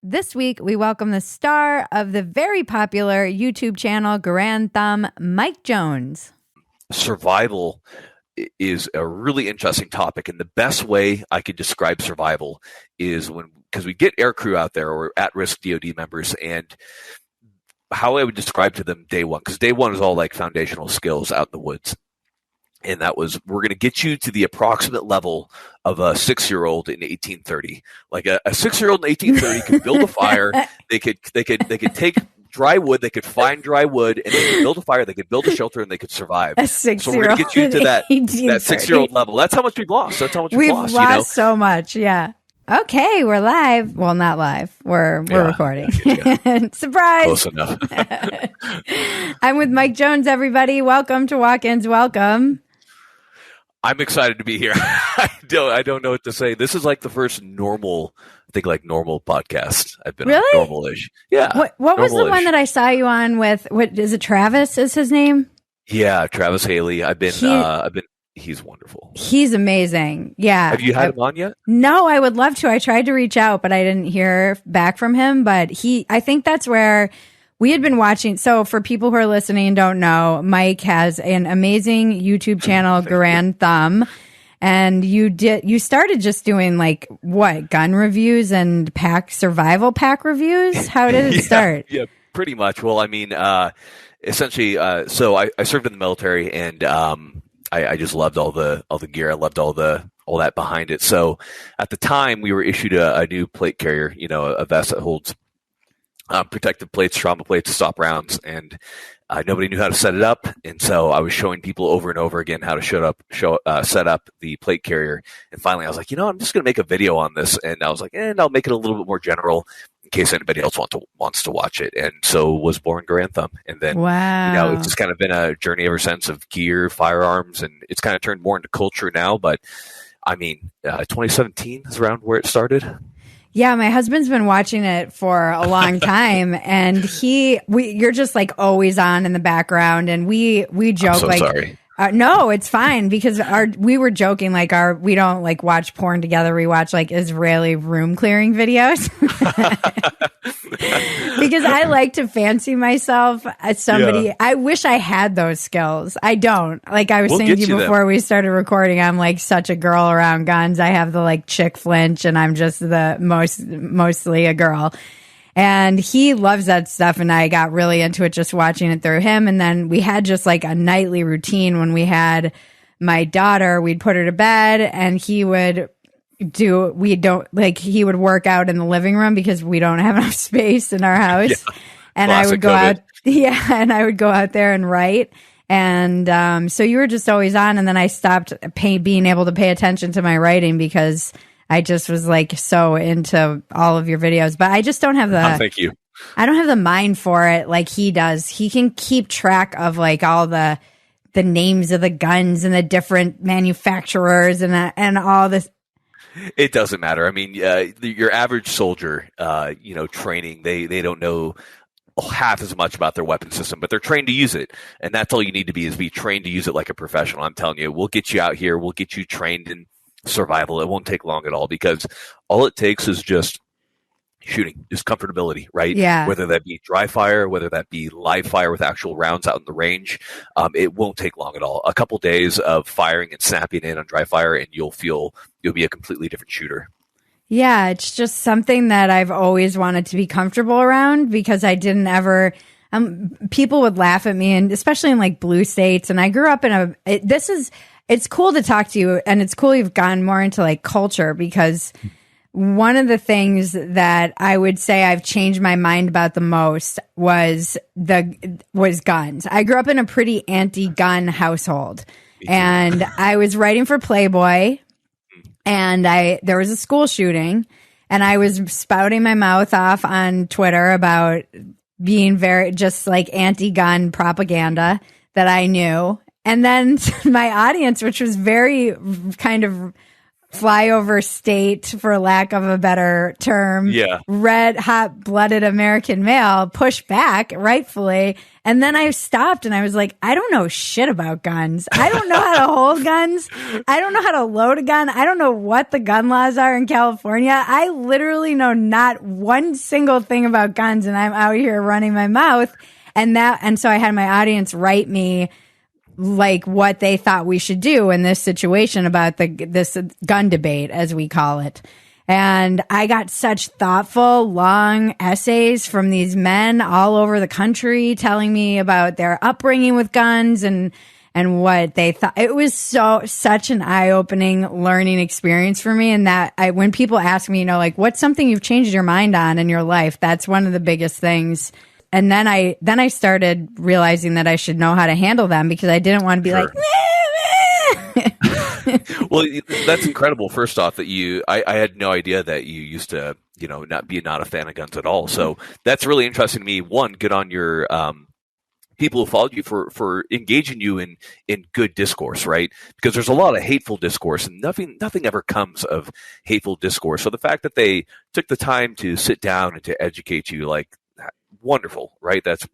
This week, we welcome the star of the very popular YouTube channel Grand Thumb, Mike Jones. Survival is a really interesting topic, and the best way I could describe survival is because we get aircrew out there or at-risk DoD members, and how I would describe to them day one, because day one is all like foundational skills out in the woods. And that was, we're going to get you to the approximate level of a 6-year-old in 1830. Like a 6-year-old in 1830 could build a fire. They could take dry wood. They could find dry wood, and they could build a fire. They could build a shelter, and they could survive. A 6-year-old. So we're going to get you to that 6-year-old level. That's how much we've lost. That's how much we've lost. Lost so much. Yeah. Okay, we're live. Well, not live. We're recording. Yeah. Surprise! Close enough. I'm with Mike Jones, everybody. Welcome to Walk-Ins. Welcome. I'm excited to be here. I don't know what to say. This is like the first normal podcast I've been on. Normal-ish. Yeah. What was the one that I saw you on with? What is it? Travis is his name? Yeah, Travis Haley. He's wonderful. He's amazing. Yeah. Have you had him on yet? No, I would love to. I tried to reach out, but I didn't hear back from him. But I think that's where we had been watching. So for people who are listening and don't know, Mike has an amazing YouTube channel, Grand Thumb. And you started just doing like what, gun reviews and survival pack reviews? How did it start? Yeah, pretty much. Well, I mean, essentially, so I served in the military, and I just loved all the gear. I loved all that behind it. So at the time, we were issued a new plate carrier, a vest that holds protective plates, trauma plates to stop rounds, and nobody knew how to set it up. And so I was showing people over and over again how to set up the plate carrier. And finally, I was like, I'm just going to make a video on this. And I was like, I'll make it a little bit more general in case anybody else wants to watch it. And so was born Grand Thumb. And then, wow. It's just kind of been a journey ever since of gear, firearms, and it's kind of turned more into culture now. But I mean, 2017 is around where it started. Yeah, my husband's been watching it for a long time, and you're just like always on in the background, and we joke I'm so like, sorry. No, it's fine, because we were joking like we don't like watch porn together. We watch like Israeli room clearing videos because I like to fancy myself as somebody. Yeah. I wish I had those skills. I don't. Like I was saying to you before we started recording, I'm like such a girl around guns. I have the like chick flinch, and I'm just the mostly a girl. And he loves that stuff, and I got really into it just watching it through him. And then we had just like a nightly routine when we had my daughter. We'd put her to bed, and he would he would work out in the living room because we don't have enough space in our house. Yeah, and I would go out. Yeah, and I would go out there and write. And so you were just always on, and then I stopped being able to pay attention to my writing because I just was like so into all of your videos, but I just don't have thank you. I don't have the mind for it like he does. He can keep track of like all the names of the guns and the different manufacturers and all this. It doesn't matter. I mean, your average soldier, training, they don't know half as much about their weapon system, but they're trained to use it. And that's all you need to be trained to use it like a professional. I'm telling you, we'll get you out here. We'll get you trained in survival. It won't take long at all, because all it takes is just shooting, just comfortability, right? Yeah. Whether that be dry fire, whether that be live fire with actual rounds out in the range, it won't take long at all. A couple days of firing and snapping in on dry fire, and you'll be a completely different shooter. Yeah, it's just something that I've always wanted to be comfortable around, because I didn't ever. People would laugh at me, and especially in like blue states. And I grew up in it's cool to talk to you, and it's cool you've gone more into like culture, because one of the things that I would say I've changed my mind about the most was guns. I grew up in a pretty anti-gun household, and I was writing for Playboy, and there was a school shooting, and I was spouting my mouth off on Twitter about being very just like anti-gun propaganda that I knew. And then my audience, which was very kind of flyover state, for lack of a better term, red hot blooded American male, push back rightfully. And then I stopped and I was like, I don't know shit about guns. I don't know how to hold guns. I don't know how to load a gun. I don't know what the gun laws are in California. I literally know not one single thing about guns, and I'm out here running my mouth. And so I had my audience write me like what they thought we should do in this situation about this gun debate, as we call it. And I got such thoughtful, long essays from these men all over the country telling me about their upbringing with guns and what they thought. It was such an eye-opening learning experience for me. And that when people ask me, like, what's something you've changed your mind on in your life? That's one of the biggest things. And then I started realizing that I should know how to handle them, because I didn't want to be like, well, that's incredible. First off, that I had no idea that you used to, not a fan of guns at all. So that's really interesting to me. One, good on your people who followed you for engaging you in good discourse, right? Because there's a lot of hateful discourse, and nothing ever comes of hateful discourse. So the fact that they took the time to sit down and to educate you, like, wonderful, right? That's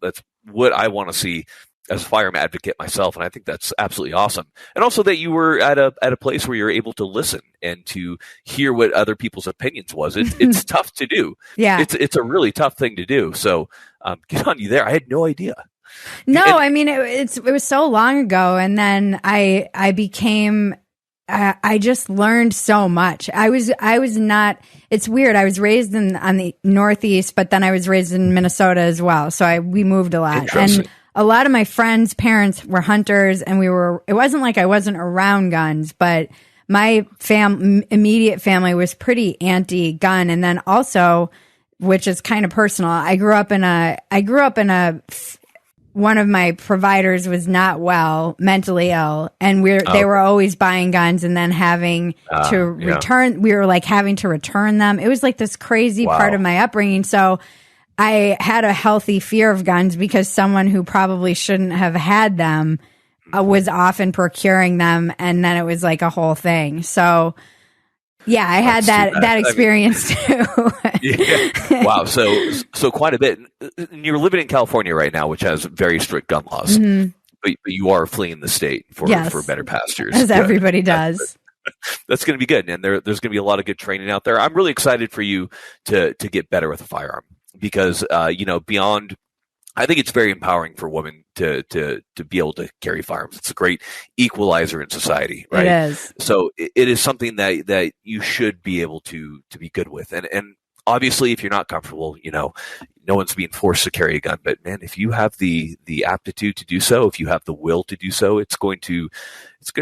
what I want to see as a firearm advocate myself, and I think that's absolutely awesome. And also that you were at a place where you're able to listen and to hear what other people's opinions was. It's tough to do. Yeah, it's a really tough thing to do. So good on you there. I had no idea. No, I mean it was so long ago, and then I became. I just learned so much. I was not, it's weird. I was raised on the Northeast, but then I was raised in Minnesota as well. So we moved a lot, and a lot of my friends' parents were hunters, and it wasn't like I wasn't around guns, but my immediate family was pretty anti-gun. And then also, which is kind of personal, I grew up in a one of my providers was not well, mentally ill, and they were always buying guns and then having to return. We were like having to return them. It was like this crazy part of my upbringing. So I had a healthy fear of guns, because someone who probably shouldn't have had them was often procuring them, and then it was like a whole thing. So yeah, I had that experience too. Yeah. Wow. So quite a bit. And you're living in California right now, which has very strict gun laws, but you are fleeing the state for better pastures. As everybody does. That's going to be good. And there's going to be a lot of good training out there. I'm really excited for you to get better with a firearm, because, beyond, I think it's very empowering for women to be able to carry firearms. It's a great equalizer in society, right? It is. So it is something that you should be able to be good with. And obviously, if you're not comfortable, no one's being forced to carry a gun. But man, if you have the aptitude to do so, if you have the will to do so, it's going to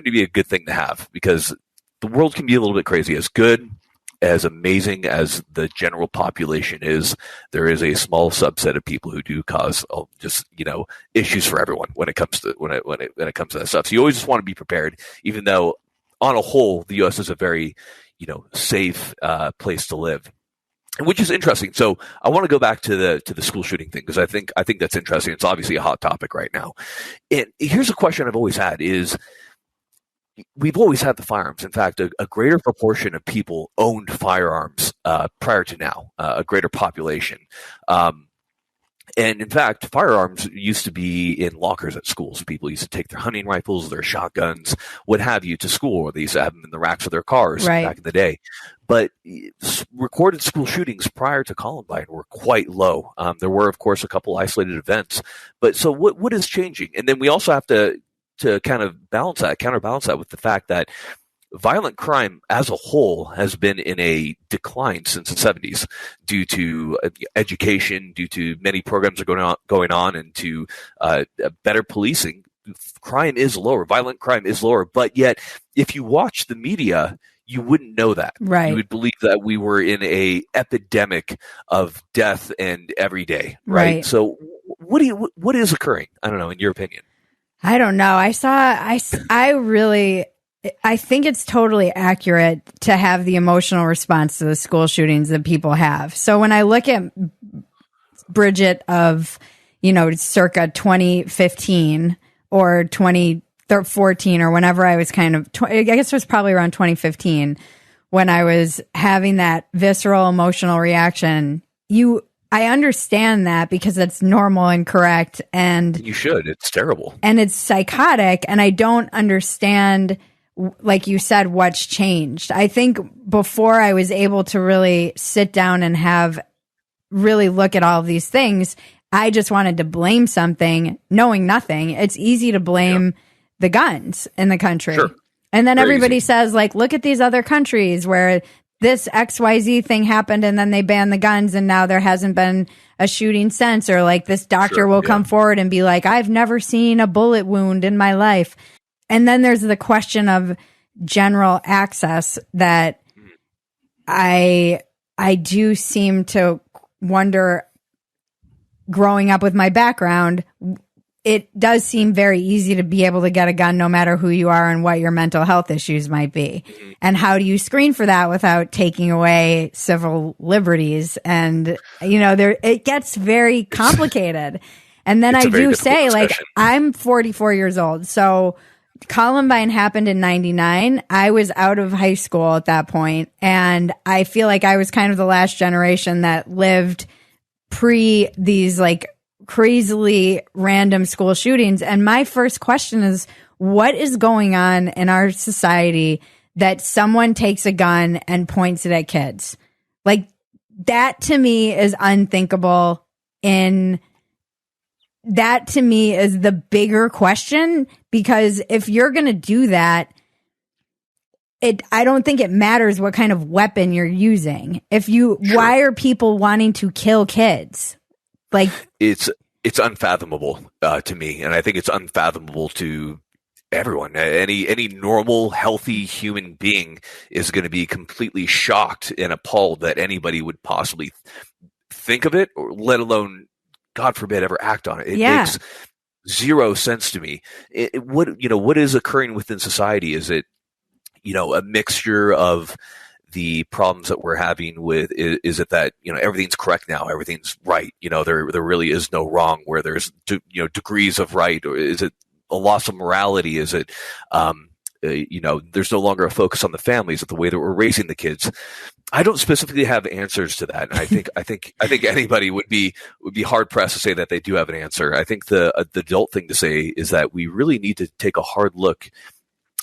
be a good thing to have, because the world can be a little bit crazy. As amazing as the general population is, there is a small subset of people who do cause issues for everyone when it comes to when it comes to that stuff. So you always just want to be prepared, even though on a whole the U.S. is a very safe place to live, which is interesting. So I want to go back to the school shooting thing, because I think that's interesting. It's obviously a hot topic right now. And here's a question I've always had is, we've always had the firearms. In fact, a greater proportion of people owned firearms prior to now, a greater population. And in fact, firearms used to be in lockers at schools. People used to take their hunting rifles, their shotguns, what have you, to school, or they used to have them in the racks of their cars back in the day. But recorded school shootings prior to Columbine were quite low. There were, of course, a couple isolated events. But so what is changing? And then we also have to kind of counterbalance that with the fact that violent crime as a whole has been in a decline since the 70s due to education, due to many programs are going on, and to better policing. Crime is lower. Violent crime is lower. But yet, if you watch the media, you wouldn't know that. Right. You would believe that we were in a epidemic of death and every day. Right. So what is occurring? I don't know, in your opinion. I don't know. I think it's totally accurate to have the emotional response to the school shootings that people have. So when I look at Bridget of, circa 2015 or 2014 or whenever I was I guess it was probably around 2015, when I was having that visceral emotional reaction. I understand that because it's normal and correct, and You should. It's terrible. and it's psychotic, and I don't understand, like you said, what's changed. I think before I was able to really sit down and really look at all of these things, I just wanted to blame something, knowing nothing. It's easy to blame the guns in the country. Sure. And then Very everybody easy. says, like, look at these other countries where this XYZ thing happened and then they banned the guns and now there hasn't been a shooting since. Or like this doctor will come forward and be like, I've never seen a bullet wound in my life. And then there's the question of general access that I do seem to wonder, growing up with my background, it does seem very easy to be able to get a gun no matter who you are and what your mental health issues might be. And how do you screen for that without taking away civil liberties? And, it gets very complicated. And then I do say, like, I'm 44 years old. So Columbine happened in 99. I was out of high school at that point, and I feel like I was kind of the last generation that lived pre these like crazily random school shootings. And my first question is, what is going on in our society that someone takes a gun and points it at kids? Like, that to me is unthinkable. That to me is the bigger question, because if you're going to do that, I don't think it matters what kind of weapon you're using. Why are people wanting to kill kids? Like, it's unfathomable to me, and I think it's unfathomable to everyone. Any normal, healthy human being is going to be completely shocked and appalled that anybody would possibly think of it, or let alone, God forbid, ever act on it. It makes zero sense to me. What is occurring within society? Is it a mixture of the problems that we're having with, is it that, everything's correct now, everything's right, there really is no wrong, where there's, degrees of right? Or is it a loss of morality? Is it, there's no longer a focus on the families, at the way that we're raising the kids? I don't specifically have answers to that. And I think anybody would be hard pressed to say that they do have an answer. I think the adult thing to say is that we really need to take a hard look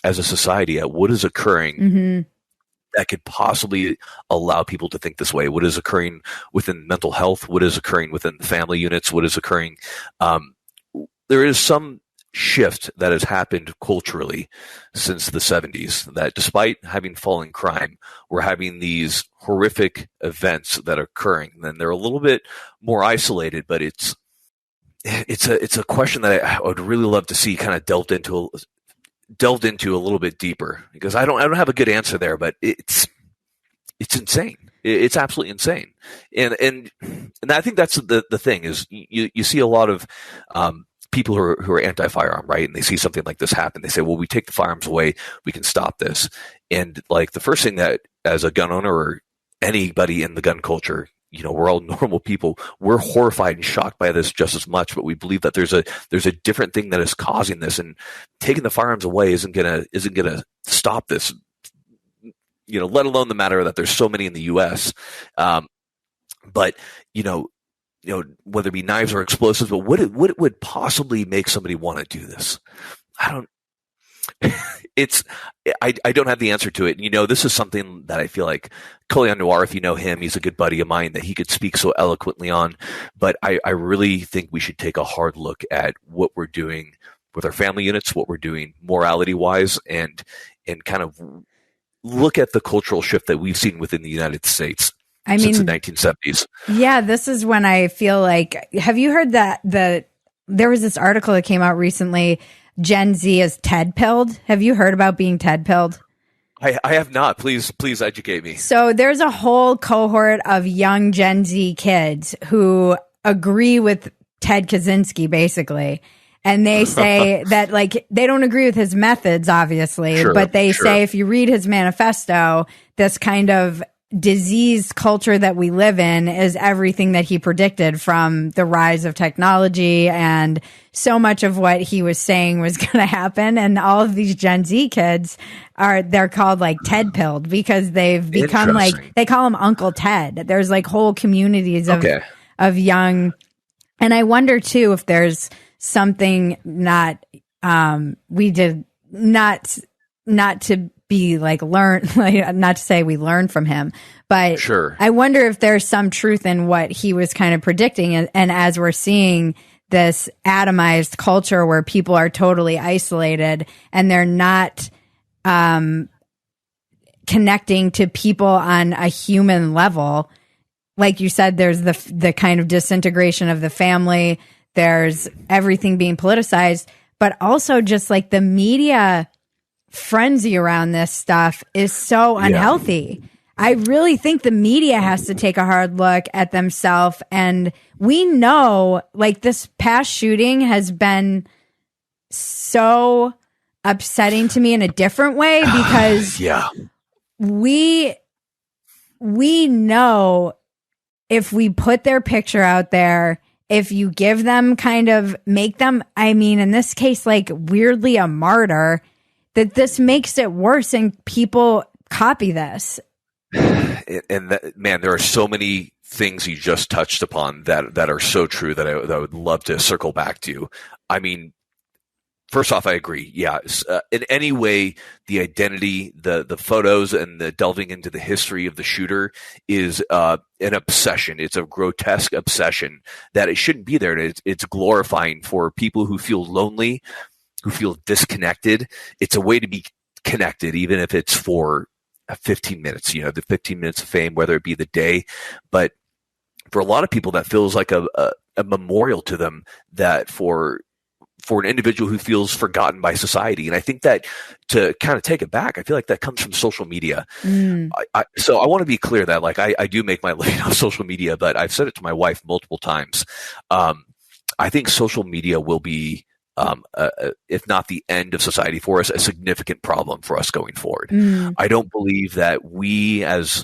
as a society at what is occurring that could possibly allow people to think this way. What is occurring within mental health? What is occurring within family units? What is occurring? There is some shift that has happened culturally since the 70s, that despite having fallen crime, we're having these horrific events that are occurring. And they're a little bit more isolated, but it's a question that I would really love to see kind of delved into a little bit deeper, because I don't have a good answer there, but it's insane. It's absolutely insane. And I think that's the thing is, you see a lot of people who are anti-firearm, right? And they see something like this happen. They say, well, we take the firearms away, we can stop this. And like, the first thing that, as a gun owner or anybody in the gun culture, we're all normal people, we're horrified and shocked by this just as much, but we believe that there's a different thing that is causing this, and taking the firearms away isn't gonna stop this. Let alone the matter that there's so many in the U.S. But whether it be knives or explosives, but what would possibly make somebody want to do this? I don't have the answer to it. This is something that I feel like Colion Noir, if you know him, he's a good buddy of mine that he could speak so eloquently on. But I really think we should take a hard look at what we're doing with our family units, what we're doing morality wise, and kind of look at the cultural shift that we've seen within the United States since the 1970s. Yeah, this is when I feel like, have you heard that there was this article that came out recently, Gen Z is TED pilled? Have you heard about being TED pilled? I have not. Please educate me. So there's a whole cohort of young Gen Z kids who agree with Ted Kaczynski, basically. And they say that, like, they don't agree with his methods, obviously, but they say if you read his manifesto, this kind of diseased culture that we live in is everything that he predicted, from the rise of technology, and so much of what he was saying was going to happen. And all of these Gen Z kids they're called like Ted pilled, because they've become like, they call him Uncle Ted. There's like whole communities of young. And I wonder too, if there's something not to be like learn, like, not to say we learned from him, but sure. I wonder if there's some truth in what he was kind of predicting. And as we're seeing this atomized culture where people are totally isolated and they're not connecting to people on a human level, like you said, there's the kind of disintegration of the family. There's everything being politicized, but also just like the media frenzy around this stuff is so unhealthy. I really think the media has to take a hard look at themselves. And we know, like, this past shooting has been so upsetting to me in a different way, because we know if we put their picture out there, if you give them make them, I mean, in this case, like weirdly a martyr, that this makes it worse and people copy this. And that, man, there are so many things you just touched upon that are so true that I would love to circle back to. I mean, first off, I agree. Yeah. In any way, the identity, the photos, and the delving into the history of the shooter is an obsession. It's a grotesque obsession that it shouldn't be there. It's glorifying for people who feel lonely, who feel disconnected. It's a way to be connected, even if it's for 15 minutes, the 15 minutes of fame, whether it be the day. But for a lot of people, that feels like a memorial to them, that for an individual who feels forgotten by society. And I think that, to kind of take it back, I feel like that comes from social media. So I want to be clear that, like, I do make my living off social media, but I've said it to my wife multiple times. I think social media will be, if not the end of society for us, a significant problem for us going forward. I don't believe that we, as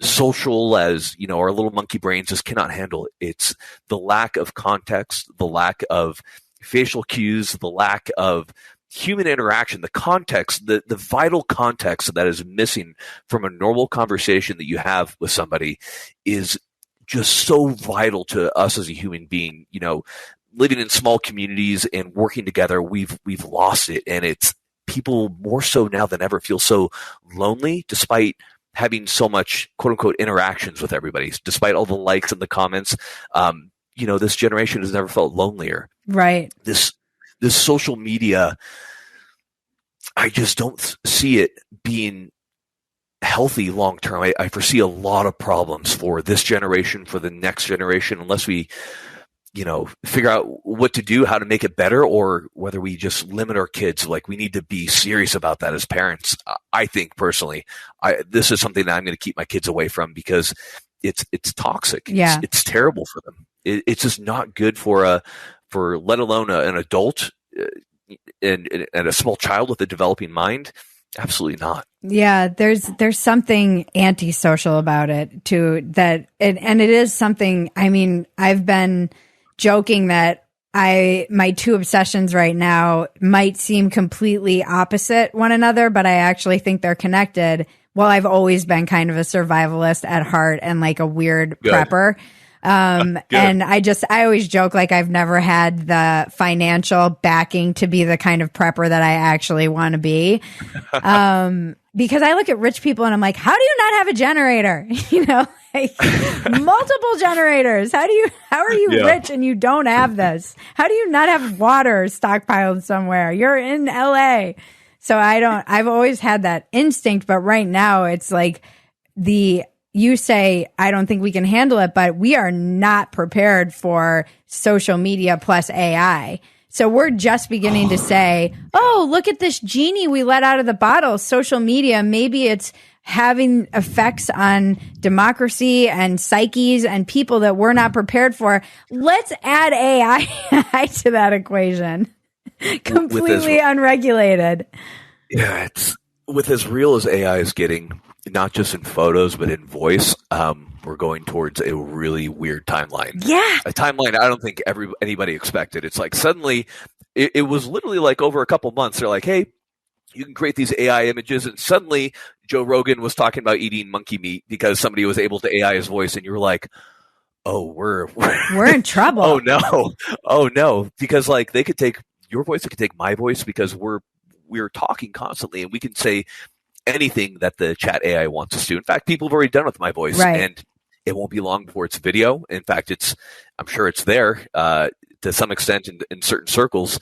social as, our little monkey brains, just cannot handle it. It's the lack of context, the lack of facial cues, the lack of human interaction, the context, the vital context that is missing from a normal conversation that you have with somebody is just so vital to us as a human being. Living in small communities and working together, we've lost it. And it's people more so now than ever feel so lonely, despite having so much quote unquote interactions with everybody, despite all the likes and the comments. This generation has never felt lonelier. Right. This social media, I just don't see it being healthy long term. I foresee a lot of problems for this generation, for the next generation, unless we, figure out what to do, how to make it better, or whether we just limit our kids. Like, we need to be serious about that as parents. I think personally, this is something that I'm going to keep my kids away from, because it's toxic. Yeah. It's terrible for them. It's just not good for let alone an adult and a small child with a developing mind. Absolutely not. Yeah, there's something antisocial about it too. And it is something. I mean, I've been joking that my two obsessions right now might seem completely opposite one another, but I actually think they're connected. Well, I've always been kind of a survivalist at heart and like a weird prepper. And I always joke, like, I've never had the financial backing to be the kind of prepper that I actually want to be. Because I look at rich people and I'm like, how do you not have a generator? Like, multiple generators. How are you rich and you don't have this? How do you not have water stockpiled somewhere? You're in LA. So I've always had that instinct, but right now it's like you say, I don't think we can handle it, but we are not prepared for social media plus AI. So we're just beginning to say, oh, look at this genie we let out of the bottle, social media. Maybe it's having effects on democracy and psyches and people that we're not prepared for. Let's add AI to that equation. Completely unregulated. Yeah, it's with as real as AI is getting. not just in photos, but in voice, we're going towards a really weird timeline. Yeah. A timeline I don't think anybody expected. It's like suddenly, it was literally like over a couple months, they're like, hey, you can create these AI images, and suddenly Joe Rogan was talking about eating monkey meat because somebody was able to AI his voice, and you were like, oh, we're in trouble. Oh no, because like they could take your voice, they could take my voice, because we're talking constantly, and we can say anything that the chat AI wants us to. In fact, people have already done it with my voice, right. And it won't be long before it's video. In fact, I'm sure it's there to some extent in certain circles.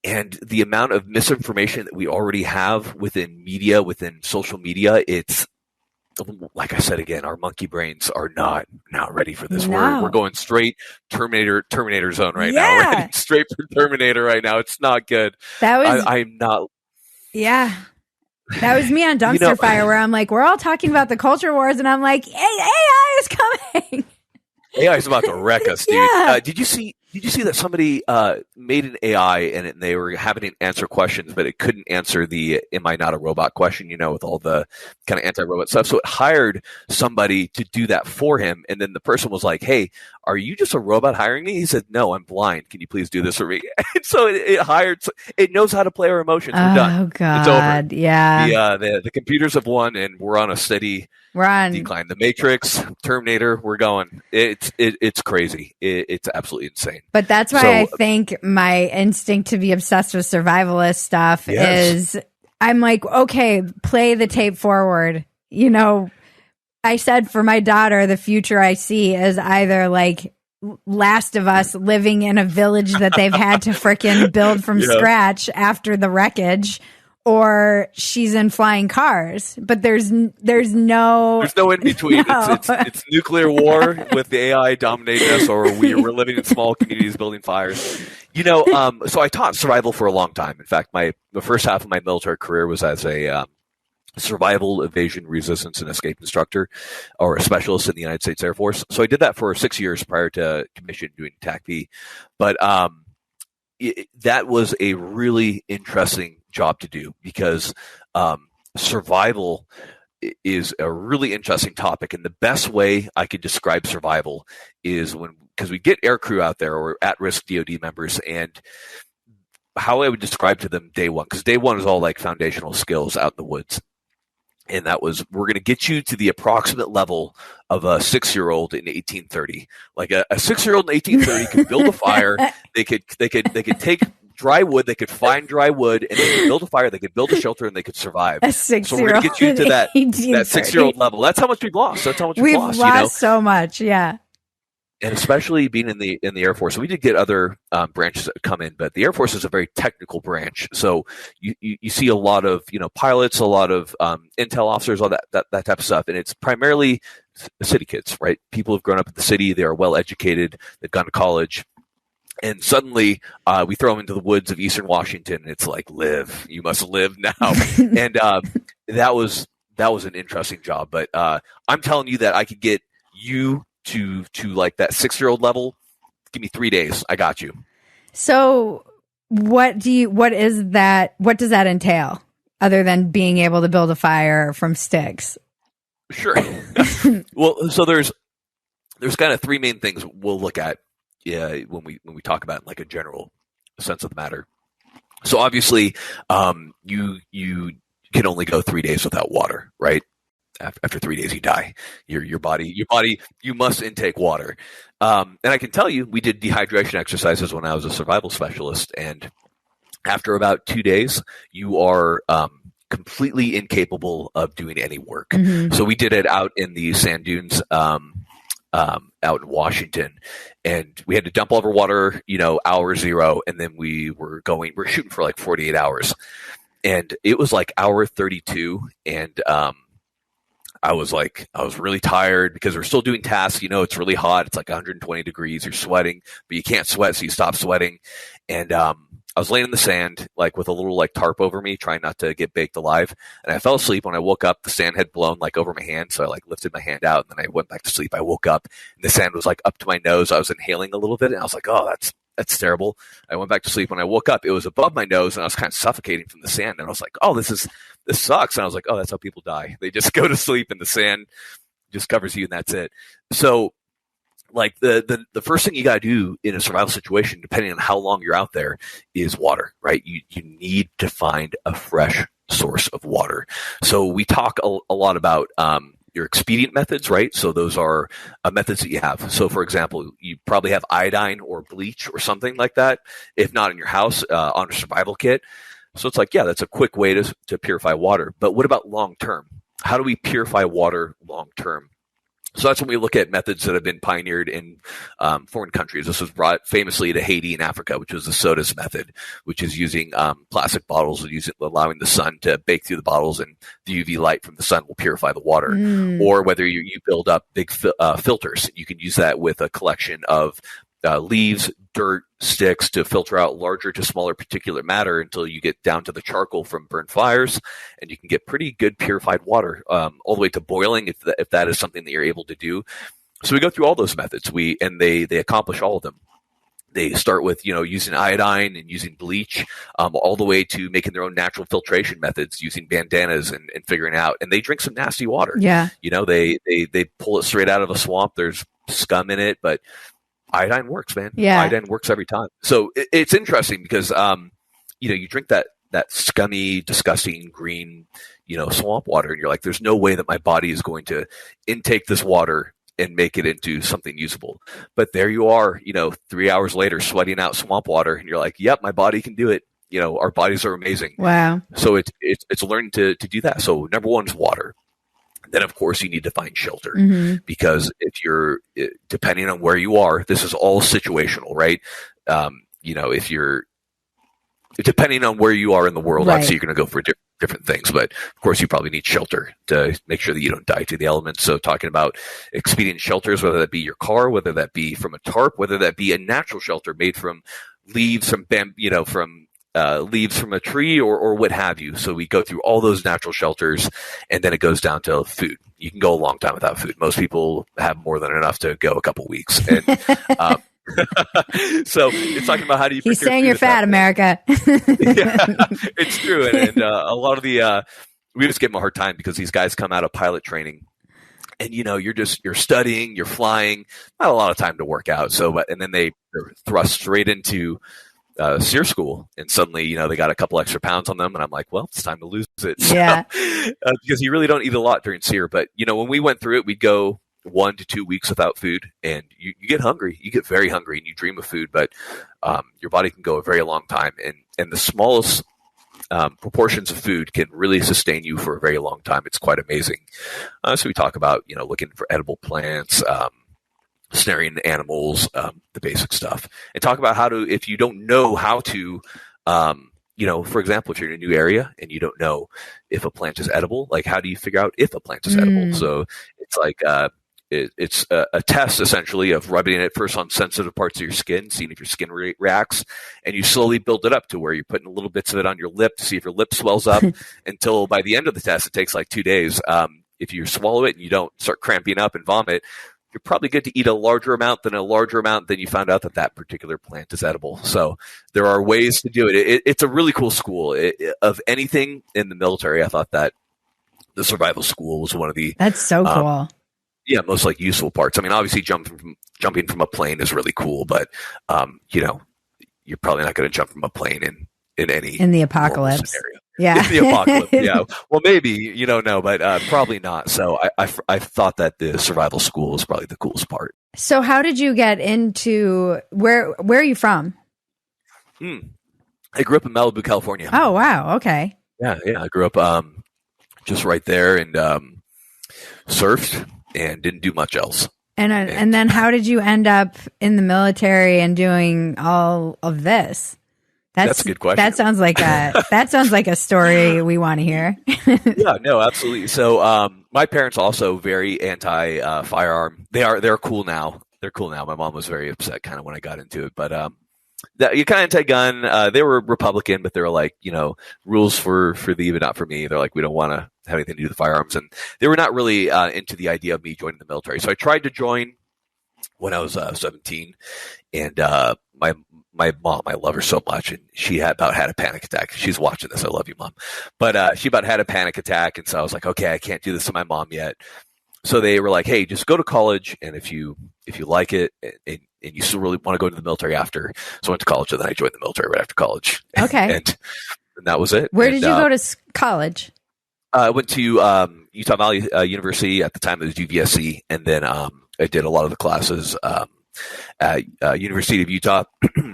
And the amount of misinformation that we already have within media, within social media, it's, like I said again, our monkey brains are not ready for this. No. We're going straight Terminator zone right now. We're heading straight for Terminator right now. It's not good. I'm not. Yeah. That was me on Dumpster Fire, where I'm like, we're all talking about the culture wars, and I'm like, hey, AI is coming. AI is about to wreck us, dude. Yeah. Did you see that somebody made an AI and they were having it answer questions, but it couldn't answer the "Am I not a robot?" question, with all the kind of anti-robot stuff. So it hired somebody to do that for him, and then the person was like, "Hey, are you just a robot hiring me?" He said, "No, I'm blind. Can you please do this for me?" And so it knows how to play our emotions. We're done. Oh God, it's over. Yeah. The computers have won, and we're on a steady decline. The Matrix, Terminator, we're going. It's crazy. It's absolutely insane. But that's why I think my instinct to be obsessed with survivalist stuff is, I'm like, okay, play the tape forward. I said for my daughter, the future I see is either like Last of Us living in a village that they've had to frickin' build from scratch after the wreckage, or she's in flying cars. But there's no in between. No. It's nuclear war with the AI dominating us, or we're living in small communities building fires. So I taught survival for a long time. In fact, the first half of my military career was as a survival, evasion, resistance, and escape instructor, or a specialist in the United States Air Force. So I did that for 6 years prior to commission doing TAC-P. But that was a really interesting job to do, because survival is a really interesting topic. And the best way I could describe survival is because we get aircrew out there, or at-risk DoD members, and how I would describe to them day one, because day one is all like foundational skills out in the woods. And that was, we're going to get you to the approximate level of a 6-year-old in 1830. Like a 6-year-old in 1830 could build a fire. They could take dry wood. They could find dry wood, and they could build a fire. They could build a shelter, and they could survive. So we're going to get you to that 6-year-old level. That's how much we've lost. We've lost so much. Yeah. And especially being in the Air Force, so we did get other branches that come in, but the Air Force is a very technical branch. So you see a lot of pilots, a lot of intel officers, all that type of stuff, and it's primarily city kids, right? People who've grown up in the city, they are well educated, they've gone to college, and suddenly we throw them into the woods of Eastern Washington, and it's like, live, you must live now, and that was an interesting job. But I'm telling you that I could get you to like that 6-year-old level. Give me 3 days. I got you. So what does that entail, other than being able to build a fire from sticks? Sure. Well, so there's kind of 3 main things we'll look at when we talk about like a general sense of the matter. So obviously, you can only go 3 days without water, right? After 3 days, you die. Your body, you must intake water. And I can tell you, we did dehydration exercises when I was a survival specialist, and after about 2 days, you are completely incapable of doing any work. Mm-hmm. So we did it out in the sand dunes, out in Washington, and we had to dump all of our water, hour 0, and then we're shooting for like 48 hours, and it was like hour 32, and I was really tired because we're still doing tasks. It's really hot. It's like 120 degrees. You're sweating, but you can't sweat, so you stop sweating. And I was laying in the sand, like with a little like tarp over me, trying not to get baked alive. And I fell asleep. When I woke up, the sand had blown like over my hand, so I like lifted my hand out, and then I went back to sleep. I woke up, and the sand was like up to my nose. I was inhaling a little bit, and I was like, "Oh, that's terrible. I went back to sleep. When I woke up, it was above my nose, and I was kind of suffocating from the sand. And I was like, oh, this sucks. And I was like, oh, that's how people die. They just go to sleep, and the sand just covers you, and that's it. So, like the first thing you got to do in a survival situation, depending on how long you're out there, is water, right? You need to find a fresh source of water. So we talk a lot about your expedient methods, right? So those are methods that you have. So for example, you probably have iodine or bleach or something like that, if not in your house, on a survival kit. So it's like, yeah, that's a quick way to purify water. But what about long term? How do we purify water long term? So that's when we look at methods that have been pioneered in foreign countries. This was brought famously to Haiti and Africa, which was the sodas method, which is using plastic bottles and allowing the sun to bake through the bottles, and the UV light from the sun will purify the water. Or whether you build up big filters, you can use that with a collection of leaves, dirt, sticks to filter out larger to smaller particulate matter until you get down to the charcoal from burnt fires, and you can get pretty good purified water, all the way to boiling if that is something that you're able to do. So we go through all those methods. They accomplish all of them. They start with using iodine and using bleach, all the way to making their own natural filtration methods using bandanas and figuring out. And they drink some nasty water. Yeah, they pull it straight out of a swamp. There's scum in it, but iodine works, man. Yeah. Iodine works every time. So it's interesting because, you drink that scummy, disgusting green, swamp water, and you're like, there's no way that my body is going to intake this water and make it into something usable. But there you are, 3 hours later, sweating out swamp water, and you're like, yep, my body can do it. Our bodies are amazing. Wow. So it's learning to do that. So number one is water. Then, of course, you need to find shelter, because if you're, depending on where you are, this is all situational, right? If you're, depending on where you are in the world, right, obviously you're going to go for different things, but of course you probably need shelter to make sure that you don't die to the elements. So talking about expedient shelters, whether that be your car, whether that be from a tarp, whether that be a natural shelter made from leaves from leaves from a tree or what have you. So we go through all those natural shelters, and then it goes down to food. You can go a long time without food. Most people have more than enough to go a couple weeks. And so it's talking about how do you. He's saying you're fat, America. Yeah, it's true, and a lot of the we just give them a hard time because these guys come out of pilot training. And you're studying, you're flying, not a lot of time to work out. So, and then they're thrust straight into SEER school, and suddenly they got a couple extra pounds on them, and I'm like, well, it's time to lose it. Yeah. So, because you really don't eat a lot during SEER, but when we went through it, we'd go 1 to 2 weeks without food, and you get hungry, you get very hungry, and you dream of food, but your body can go a very long time, and the smallest proportions of food can really sustain you for a very long time. It's quite amazing. So we talk about looking for edible plants, snaring animals, the basic stuff, and talk about how to, if you don't know how to, for example, if you're in a new area and you don't know if a plant is edible, like how do you figure out if a plant is edible? So it's like, it's a test essentially of rubbing it first on sensitive parts of your skin, seeing if your skin reacts, and you slowly build it up to where you're putting little bits of it on your lip to see if your lip swells up until by the end of the test, it takes like 2 days. If you swallow it and you don't start cramping up and vomit, you're probably good to eat a larger amount than you found out that particular plant is edible. So there are ways to do it. It's a really cool school. Of anything in the military, I thought that the survival school was one of the That's so cool. Most like useful parts. I mean, obviously jumping from a plane is really cool, but you're probably not going to jump from a plane in the apocalypse scenario. Yeah. In the apocalypse. Yeah. Well, maybe you don't know, but probably not. So I thought that the survival school was probably the coolest part. So how did you get into where are you from? I grew up in Malibu, California. Oh, wow. Okay. Yeah. I grew up just right there, and surfed and didn't do much else. And then how did you end up in the military and doing all of this? That's a good question. That sounds like a story we want to hear. Yeah, no, absolutely. So, my parents also very anti firearm. They're cool now. They're cool now. My mom was very upset kind of when I got into it, but you kind of anti-gun. They were Republican, but they were like, rules for thee, but not for me. They're like, we don't want to have anything to do with firearms, and they were not really into the idea of me joining the military. So I tried to join. when I was 17, and my mom, I love her so much, and she about had a panic attack. She's watching this. I love you, Mom. But she about had a panic attack, and so I was like, okay, I can't do this to my mom yet. So they were like, hey, just go to college, and if you like it, and you still really want to go to the military after. So I went to college, and then I joined the military right after college. Okay. and that was it. Where did you go to college? I went to Utah Valley University. At the time, it was UVSC, and then I did a lot of the classes at University of Utah,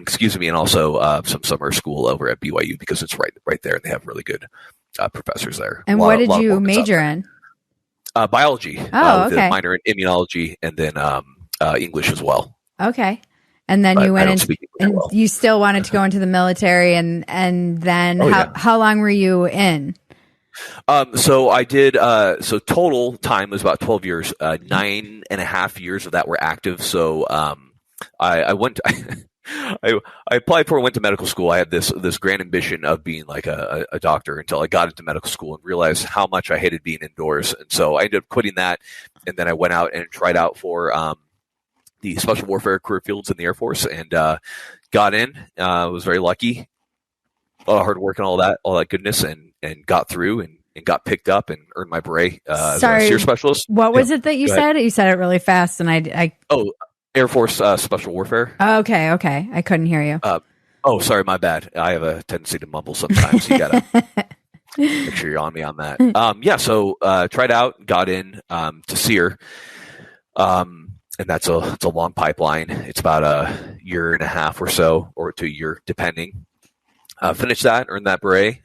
excuse me, and also some summer school over at BYU because it's right there, and they have really good professors there. And what did you major in? Biology. Oh, with okay. a minor in immunology, and then English as well. Okay. And then you went into, and well. You still wanted to go into the military, and then how long were you in? So I did, so total time was about 12 years, 9.5 years of that were active. So, I went, I applied for and went to medical school. I had this grand ambition of being like a doctor until I got into medical school and realized how much I hated being indoors. And so I ended up quitting that. And then I went out and tried out for, the special warfare career fields in the Air Force, and, got in, was very lucky, a lot of hard work and all that goodness, and got through and got picked up and earned my beret as a SEER specialist. What was it that you said? You said it really fast, and I Air Force special warfare. Okay. I couldn't hear you. Sorry, my bad. I have a tendency to mumble sometimes. You gotta make sure you're on me on that. So tried out, got in to SEER, and it's a long pipeline. It's about a year and a half or so, or to a year, depending. Finished that, earned that beret.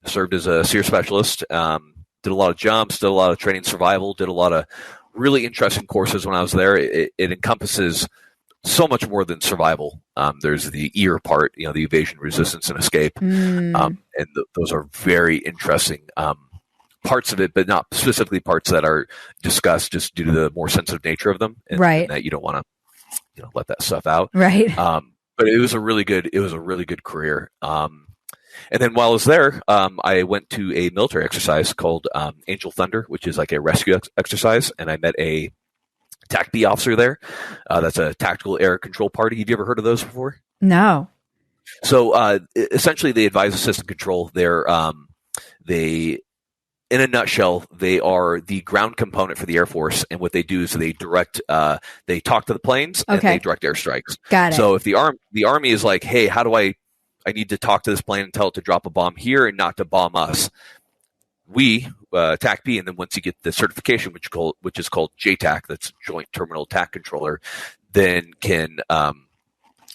Served as a SEER specialist, did a lot of jumps, did a lot of training survival, did a lot of really interesting courses when I was there. It encompasses so much more than survival. There's the EAR part, the evasion, resistance, and escape. And those are very interesting parts of it, but not specifically parts that are discussed just due to the more sensitive nature of them. And that you don't want to let that stuff out. Right. But it was a really good career. And then while I was there, I went to a military exercise called Angel Thunder, which is like a rescue exercise. And I met a TAC-B officer there. That's a tactical air control party. Have you ever heard of those before? No. So essentially, they advise assistant control. They, in a nutshell, they are the ground component for the Air Force. And what they do is they talk to the planes and they direct airstrikes. Got it. So if the Army is like, hey, how do I need to talk to this plane and tell it to drop a bomb here and not to bomb us. We, TAC-B, and then once you get the certification, which is called JTAC, that's Joint Terminal Attack Controller, then can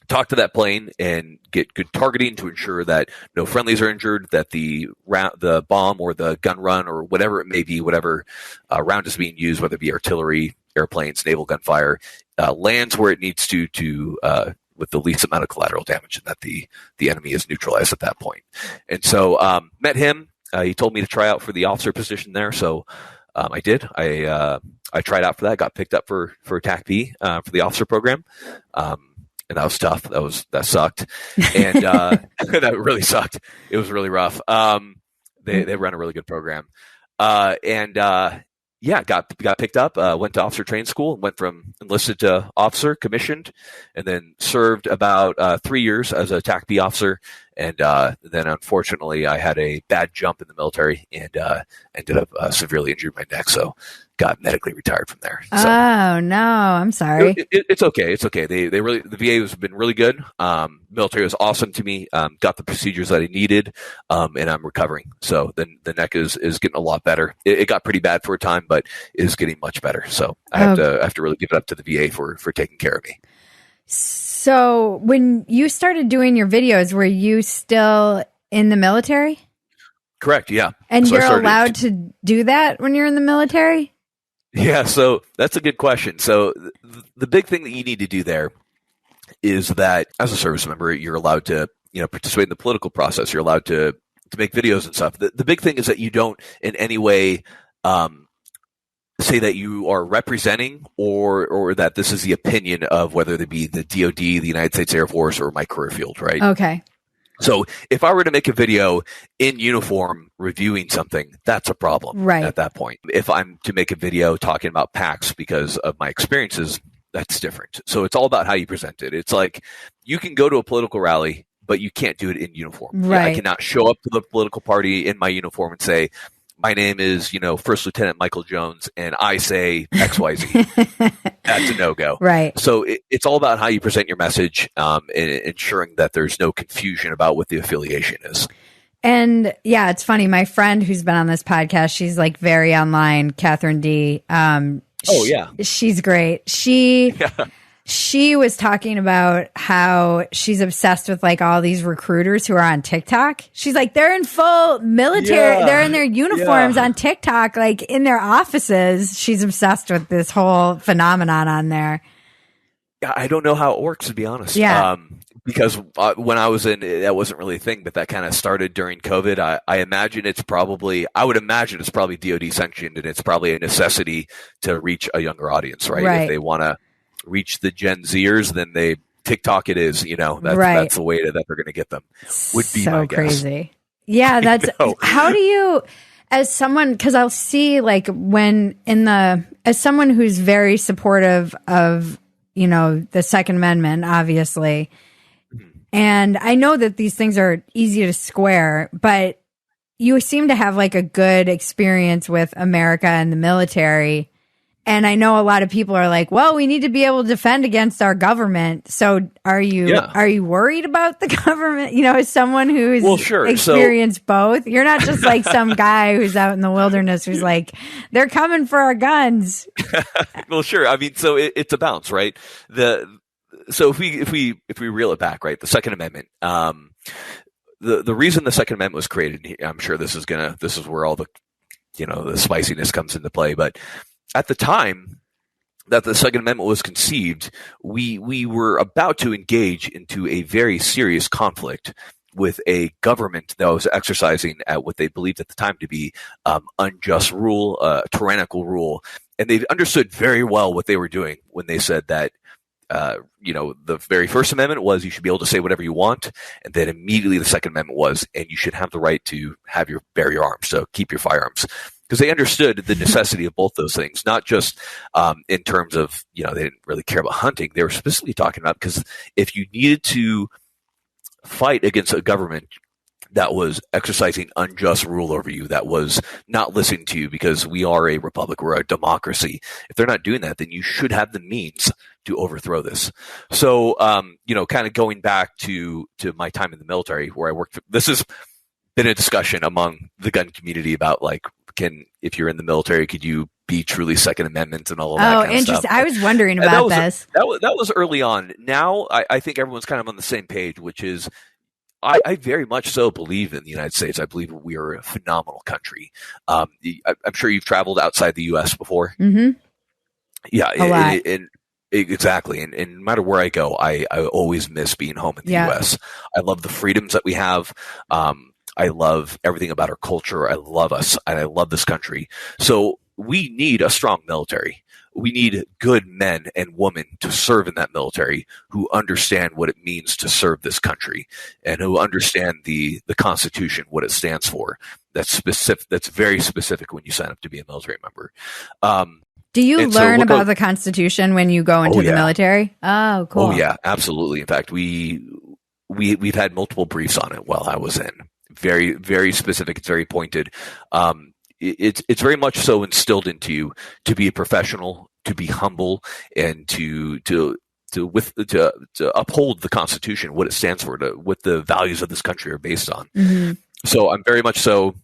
talk to that plane and get good targeting to ensure that no friendlies are injured, that the bomb or the gun run or whatever it may be, whatever round is being used, whether it be artillery, airplanes, naval gunfire, lands where it needs to with the least amount of collateral damage, and that the enemy is neutralized at that point. And so met him. He told me to try out for the officer position there. So I did. I tried out for that, got picked up for TAC-B for the officer program. And that was tough. That sucked. And that really sucked. It was really rough. They ran a really good program. Got picked up, went to officer training school, went from enlisted to officer, commissioned, and then served about 3 years as a TAC-B officer. And then unfortunately, I had a bad jump in the military and ended up severely injuring my neck. So got medically retired from there. So, oh no, I'm sorry. It's okay. It's okay. The VA has been really good. Military was awesome to me. Got the procedures that I needed, and I'm recovering. So then the neck is getting a lot better. It got pretty bad for a time, but is getting much better. So I have to really give it up to the VA for taking care of me. So when you started doing your videos, were you still in the military? Correct. Yeah. And so you're allowed to do that when you're in the military? Yeah. So that's a good question. So the big thing that you need to do there is that as a service member, you're allowed to, participate in the political process. You're allowed to make videos and stuff. The big thing is that you don't in any way, say that you are representing or that this is the opinion of whether it be the DoD, the United States Air Force, or my career field, right? Okay. So if I were to make a video in uniform reviewing something, that's a problem at that point. If I'm to make a video talking about PACs because of my experiences, that's different. So it's all about how you present it. It's like you can go to a political rally, but you can't do it in uniform. Right. I cannot show up to the political party in my uniform and say, my name is, First Lieutenant Michael Jones, and I say XYZ. That's a no-go. Right. So it's all about how you present your message, and ensuring that there's no confusion about what the affiliation is. And yeah, it's funny. My friend who's been on this podcast, she's like very online, Catherine D. She's great. She was talking about how she's obsessed with like all these recruiters who are on TikTok. She's like, they're in full military. They're in their uniforms on TikTok, like in their offices. She's obsessed with this whole phenomenon on there. I don't know how it works, to be honest. Yeah. Because when I was in, that wasn't really a thing, but that kind of started during COVID. I would imagine it's probably DoD sanctioned, and it's probably a necessity to reach a younger audience, right? If they want to reach the Gen Zers, then TikTok it is, that's the way that they're going to get them. Would be my guess. Crazy. Yeah, that's how do you, as someone, because I'll see like as someone who's very supportive of the Second Amendment, obviously, and I know that these things are easy to square, but you seem to have like a good experience with America and the military. And I know a lot of people are like, well, we need to be able to defend against our government. So are you worried about the government? As someone who's experienced both, you're not just like some guy who's out in the wilderness who's like, they're coming for our guns. Well, sure. I mean, so it's a balance, right? So if we reel it back, right, the Second Amendment, the reason the Second Amendment was created, I'm sure this is where all the the spiciness comes into play, but at the time that the Second Amendment was conceived, we were about to engage into a very serious conflict with a government that was exercising at what they believed at the time to be unjust rule, tyrannical rule. And they understood very well what they were doing when they said that, the very First Amendment was you should be able to say whatever you want. And then immediately the Second Amendment was, and you should have the right to bear your arms. So keep your firearms. Because they understood the necessity of both those things, not just in terms of, they didn't really care about hunting. They were specifically talking about because if you needed to fight against a government that was exercising unjust rule over you, that was not listening to you, because we are a republic, we're a democracy. If they're not doing that, then you should have the means to overthrow this. So, kind of going back to my time in the military where I worked, this has been a discussion among the gun community about like, if you're in the military, could you be truly Second Amendment and all of that kind of stuff? Oh, interesting. I was wondering about this. That was early on. Now, I think everyone's kind of on the same page, which is I very much so believe in the United States. I believe we are a phenomenal country. I'm sure you've traveled outside the U.S. before. Mm-hmm. Yeah, exactly. And no matter where I go, I always miss being home in the U.S. I love the freedoms that we have. I love everything about our culture. I love us, and I love this country. So we need a strong military. We need good men and women to serve in that military who understand what it means to serve this country and who understand the Constitution, what it stands for. That's specific. That's very specific when you sign up to be a military member. Do you learn about the Constitution when you go into the military? Oh, cool. Oh, yeah, absolutely. In fact, we've had multiple briefs on it while I was in. Very, very specific. It's very pointed. It's very much so instilled into you to be a professional, to be humble, and to uphold the Constitution, what it stands for, what the values of this country are based on. Mm-hmm. So I'm very much so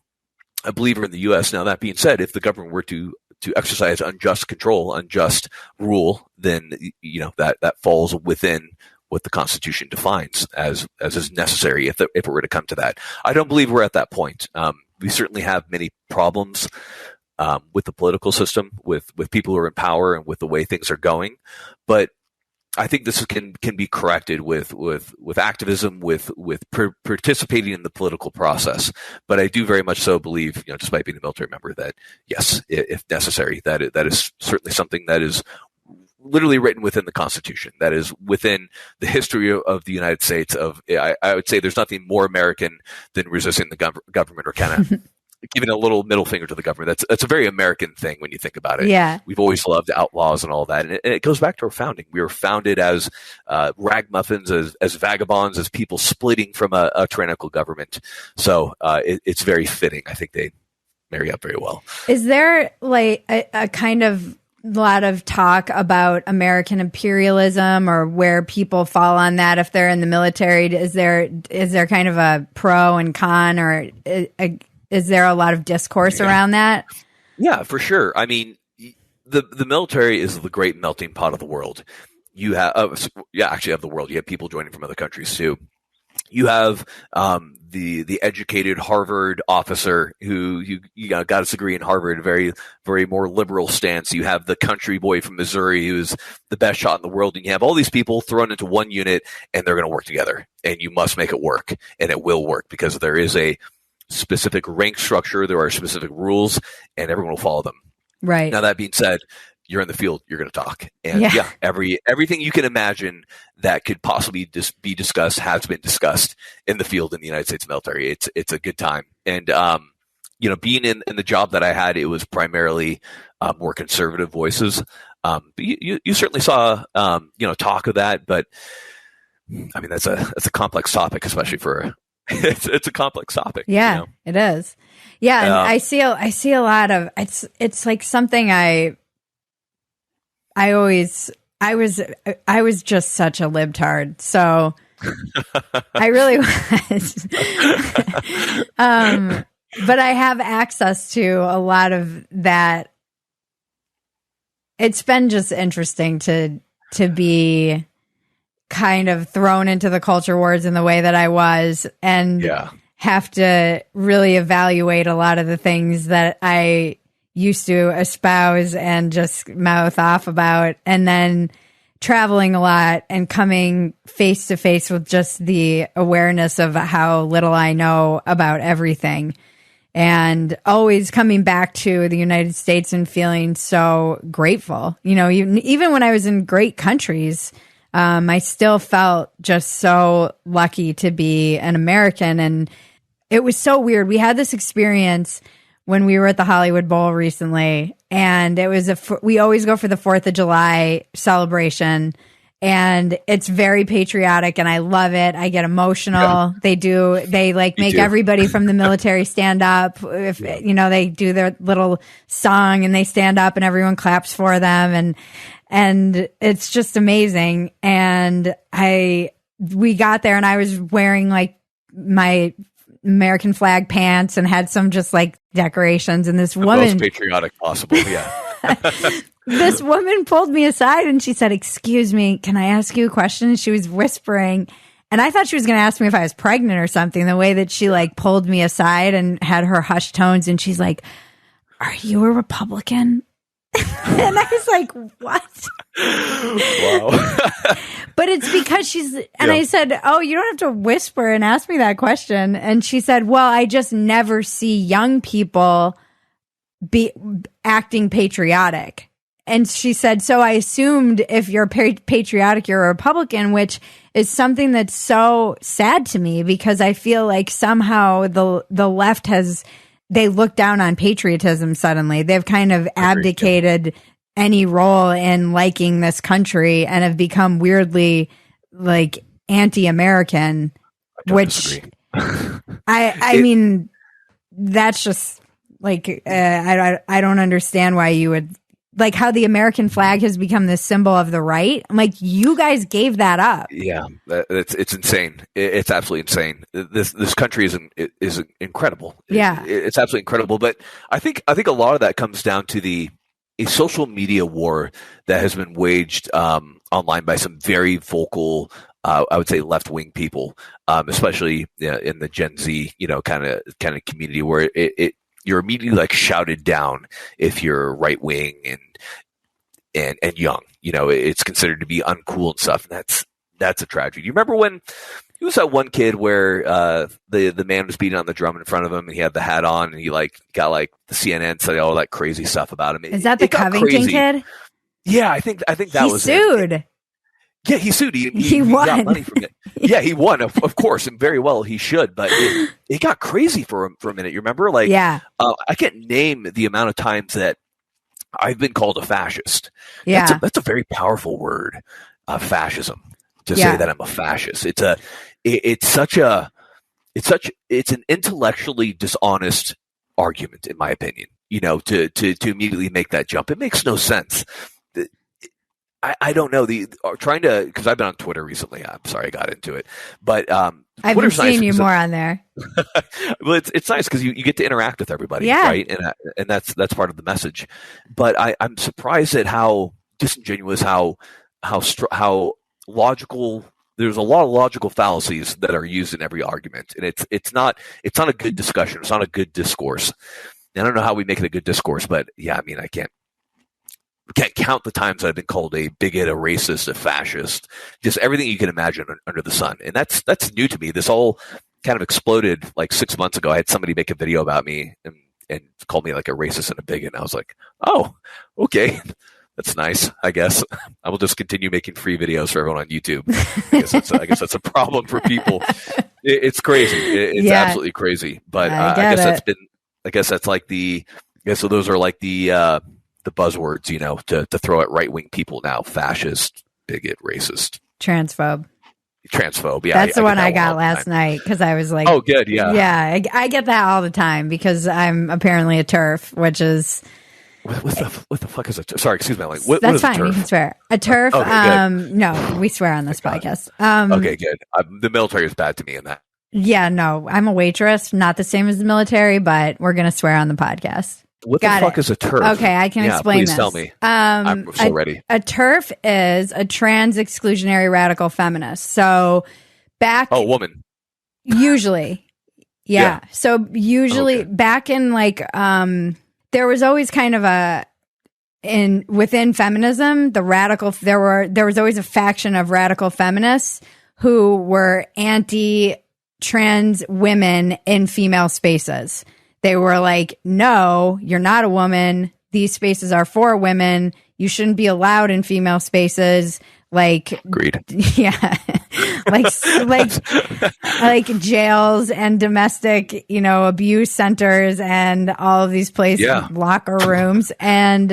a believer in the U.S. Now, that being said, if the government were to exercise unjust control, unjust rule, then that falls within what the Constitution defines as is necessary if it were to come to that. I don't believe we're at that point. We certainly have many problems with the political system, with people who are in power, and with the way things are going. But I think this can be corrected with activism, with participating in the political process. But I do very much so believe, despite being a military member, that yes, if necessary, that is certainly something that is literally written within the Constitution, that is within the history of the United States. I would say there's nothing more American than resisting the government or kind of giving a little middle finger to the government. That's a very American thing when you think about it. Yeah. We've always loved outlaws and all that, and it goes back to our founding. We were founded as ragamuffins, as vagabonds, as people splitting from a tyrannical government. So it's very fitting. I think they marry up very well. Is there like a kind of lot of talk about American imperialism or where people fall on that if they're in the military? Is there kind of a pro and con, or is there a lot of discourse around that? Yeah, for sure. I mean, the military is the great melting pot of the world. You have actually of the world. You have people joining from other countries too. You have the educated Harvard officer who got his degree in Harvard, very, very more liberal stance. You have the country boy from Missouri who's the best shot in the world. And you have all these people thrown into one unit, and they're going to work together. And you must make it work, and it will work because there is a specific rank structure. There are specific rules, and everyone will follow them. Right. Now, that being said, you're in the field, you're going to talk. And everything you can imagine that could possibly be discussed has been discussed in the field in the United States military. It's a good time. And, being in the job that I had, it was primarily more conservative voices. But you certainly saw, talk of that. But I mean, that's a complex topic, especially for it's a complex topic. Yeah, it is. Yeah. And I see a lot of, it's like something I was just such a libtard. So I really was. But I have access to a lot of that. It's been just interesting to be kind of thrown into the culture wars in the way that I was, and have to really evaluate a lot of the things that I used to espouse and just mouth off about, and then traveling a lot and coming face to face with just the awareness of how little I know about everything, and always coming back to the United States and feeling so grateful. Even when I was in great countries, I still felt just so lucky to be an American. And it was so weird. We had this experience when we were at the Hollywood Bowl recently, and it was we always go for the 4th of July celebration, and it's very patriotic, and I love it. I get emotional. Yeah. They make everybody from the military stand up. If they do their little song and they stand up and everyone claps for them, and it's just amazing. And we got there, and I was wearing like my American flag pants and had some just like decorations, and this woman, most patriotic possible. Yeah. This woman pulled me aside and she said, "Excuse me, can I ask you a question?" She was whispering, and I thought she was going to ask me if I was pregnant or something, the way that she like pulled me aside and had her hushed tones, and she's like, "Are you a Republican?" And I was like, "What?" Wow. But it's because she's, and I said, "Oh, you don't have to whisper and ask me that question." And she said, "Well, I just never see young people be acting patriotic." And she said, "So I assumed if you're patriotic, you're a Republican," which is something that's so sad to me, because I feel like somehow the left they look down on patriotism suddenly. They've kind of abdicated any role in liking this country and have become weirdly like anti-American, which I mean, that's just like, I don't understand why you would, like how the American flag has become this symbol of the right. I'm like, you guys gave that up. Yeah, it's insane. It's absolutely insane. This country is incredible. Yeah, it's absolutely incredible. But I think a lot of that comes down to a social media war that has been waged online by some very vocal, I would say, left wing people, especially in the Gen Z, kind of community, where you're immediately like shouted down if you're right wing and young. It's considered to be uncool and stuff. And that's a tragedy. You remember when it was that one kid where the man was beating on the drum in front of him, and he had the hat on, and he like got like the CNN said all that crazy stuff about him. Is that the Covington kid? Yeah, I think that he was sued. Yeah, he sued. He got won. money from it. Yeah, he won, of course, and very well he should. But it got crazy for a minute. You remember? Like, Yeah. I can't name the amount of times that I've been called a fascist. Yeah. That's a very powerful word, fascism. To Yeah. say that I'm a fascist, it's an intellectually dishonest argument, in my opinion. You know, to immediately make that jump, it makes no sense. I don't know trying to, because I've been on Twitter recently. I'm sorry I got into it, but I've Twitter's been seeing nice you more on there. well, it's nice because you get to interact with everybody, Yeah. right? And that's part of the message. But I'm surprised at how disingenuous, how logical. There's a lot of logical fallacies that are used in every argument, and it's not a good discussion. It's not a good discourse. And I don't know how we make it a good discourse, but yeah, I mean, I can't count the times I've been called a bigot, a racist, a fascist, just everything you can imagine under the sun. And that's new to me. This all kind of exploded like 6 months ago. I had somebody make a video about me and called me like a racist and a bigot. And I was like, oh, okay. That's nice, I guess. I will just continue making free videos for everyone on YouTube. I guess that's a problem for people. It's crazy. It's absolutely crazy. But I guess that's like so those are like the buzzwords, you know, to throw at right-wing people now: fascist, bigot, racist, transphobe. Yeah, that's the one I got last night because I was like, oh, good, yeah, yeah. I get that all the time because I'm apparently a TERF, which is what the fuck is a TERF? Sorry, excuse me. Like, what that's is fine. A TERF? You can swear. A TERF. Okay, no, we swear on this podcast. Okay, good. The military is bad to me in that. Yeah, no, I'm a waitress, not the same as the military, but we're gonna swear on the podcast. What the fuck is a TERF? Okay, I can explain please this. Tell me. I'm so ready. A TERF is a trans exclusionary radical feminist. So woman. Usually. Yeah. So usually back in like there was always kind of within feminism, there was always a faction of radical feminists who were anti-trans women in female spaces. They were like, no, you're not a woman. These spaces are for women. You shouldn't be allowed in female spaces. Like, agreed. Yeah. like jails and domestic, abuse centers and all of these places, locker rooms. And,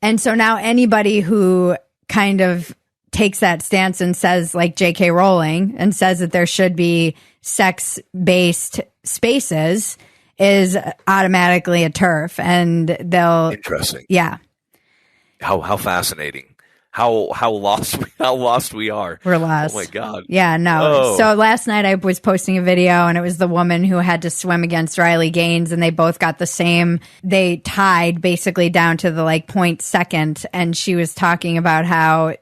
and so now anybody who kind of takes that stance and says, like J.K. Rowling, and says that there should be sex-based spaces is automatically a TERF, and they'll interesting. Yeah. How fascinating. How lost we are. We're lost. Oh my God. Yeah, no. Oh. So last night I was posting a video and it was the woman who had to swim against Riley Gaines, and they both got the same. They tied basically down to the like 0.2, and she was talking about how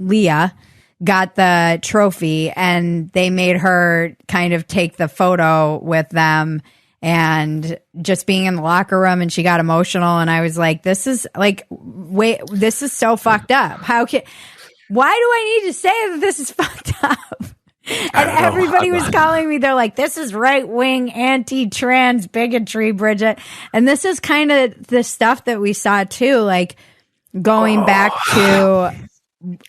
Leah got the trophy and they made her kind of take the photo with them, and just being in the locker room, and she got emotional, and I was like, this is so fucked up. Why do I need to say that this is fucked up? And everybody was calling me, they're like, this is right-wing anti-trans bigotry, Bridget. And this is kind of the stuff that we saw too, like going back to,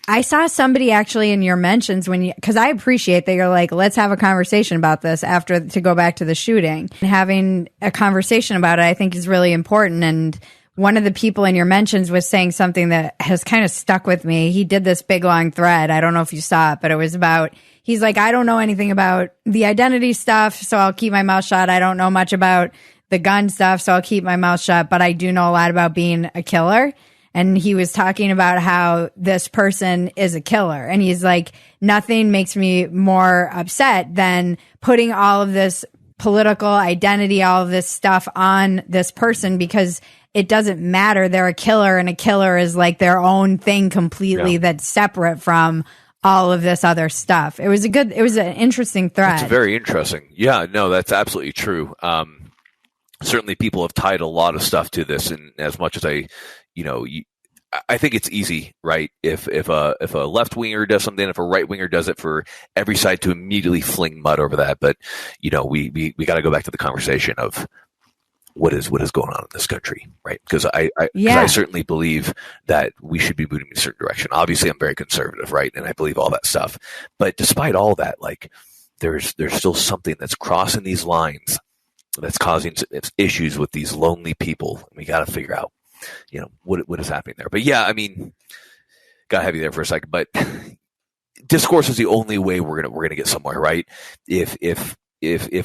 I saw somebody actually in your mentions because I appreciate that you're like, let's have a conversation about this to go back to the shooting. And having a conversation about it, I think, is really important. And one of the people in your mentions was saying something that has kind of stuck with me. He did this big long thread. I don't know if you saw it, but it was about, he's like, I don't know anything about the identity stuff, so I'll keep my mouth shut. I don't know much about the gun stuff, so I'll keep my mouth shut, but I do know a lot about being a killer. And he was talking about how this person is a killer. And he's like, nothing makes me more upset than putting all of this political identity, all of this stuff on this person, because it doesn't matter. They're a killer, and a killer is like their own thing completely that's separate from all of this other stuff. It was an interesting thread. It's very interesting. Yeah, no, that's absolutely true. Certainly people have tied a lot of stuff to this, and as much as I think it's easy, right? If a left winger does something, if a right winger does it, for every side to immediately fling mud over that. But we got to go back to the conversation of what is going on in this country, right? Because I Yeah. certainly believe that we should be moving in a certain direction. Obviously, I'm very conservative, right? And I believe all that stuff. But despite all that, like there's still something that's crossing these lines that's causing issues with these lonely people. We got to figure out, what is happening there. But yeah, I mean, got to have you there for a second. But discourse is the only way we're gonna get somewhere, right? If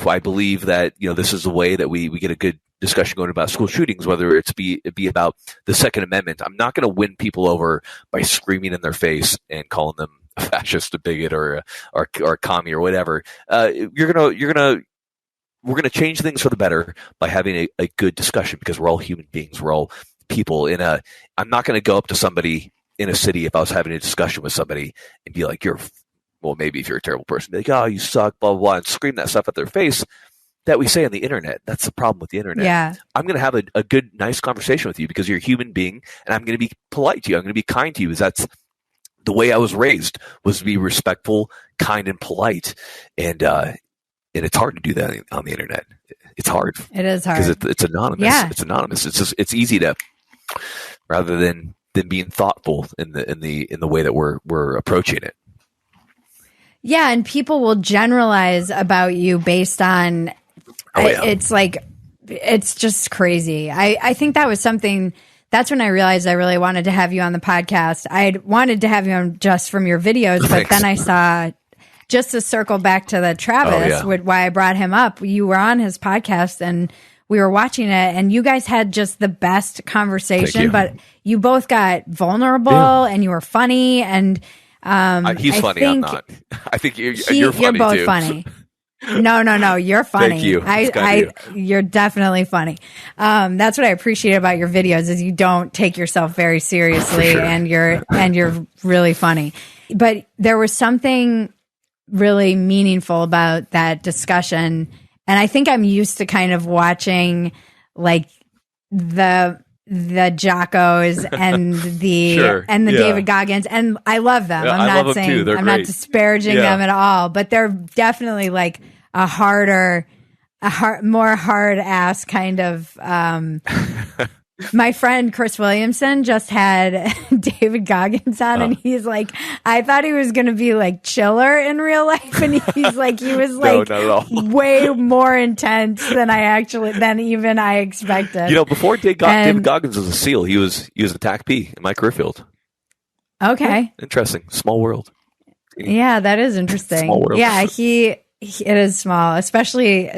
I believe that this is the way that we get a good discussion going about school shootings, whether it be about the Second Amendment, I'm not going to win people over by screaming in their face and calling them a fascist, a bigot, or a commie or whatever. We're gonna change things for the better by having a good discussion, because we're all human beings. We're all people. I'm not going to go up to somebody in a city, if I was having a discussion with somebody, and be like, maybe if you're a terrible person, be like, oh, you suck, blah, blah, blah, and scream that stuff at their face that we say on the internet. That's the problem with the internet. Yeah. I'm going to have a good, nice conversation with you because you're a human being, and I'm going to be polite to you. I'm going to be kind to you, because that's the way I was raised, was to be respectful, kind, and polite. And it's hard to do that on the internet. It's hard. It is hard. Because it's anonymous. Yeah. It's anonymous. It's easy to, rather than being thoughtful in the way that we're approaching it. Yeah, and people will generalize about you based on it's like, it's just crazy. I think that was something, that's when I realized I really wanted to have you on the podcast. I wanted to have you on just from your videos, but then I saw, just to circle back to the Travis, why I brought him up, you were on his podcast and we were watching it, and you guys had just the best conversation, but you both got vulnerable and you were funny, and he's funny. I'm not. I think you're funny. You're both too. funny. No, you're funny. Thank you. You're definitely funny. That's what I appreciate about your videos, is you don't take yourself very seriously, sure. and you're really funny. But there was something really meaningful about that discussion. And I think I'm used to kind of watching like the Jockos and the David Goggins, and I love them. Yeah, I'm not saying I'm not disparaging them at all, but they're definitely like more hard ass kind of. My friend Chris Williamson just had David Goggins on, and he's like, I thought he was going to be like chiller in real life, and he's like, he was like way more intense than even I expected. Before David Goggins was a SEAL, he was a TAC-P in Mike Riffield. Okay, interesting, small world. Yeah, that is interesting. Small world. Yeah, it is small, especially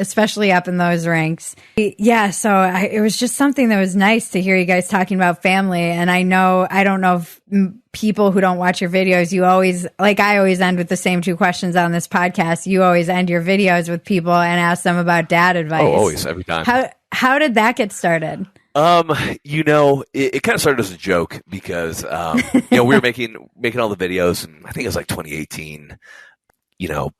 up in those ranks. Yeah, so it was just something that was nice to hear you guys talking about family. And I don't know if people who don't watch your videos, I always end with the same two questions on this podcast. You always end your videos with people and ask them about dad advice. Oh, always, every time. How did that get started? It kind of started as a joke because, we were making all the videos, and I think it was like 2018.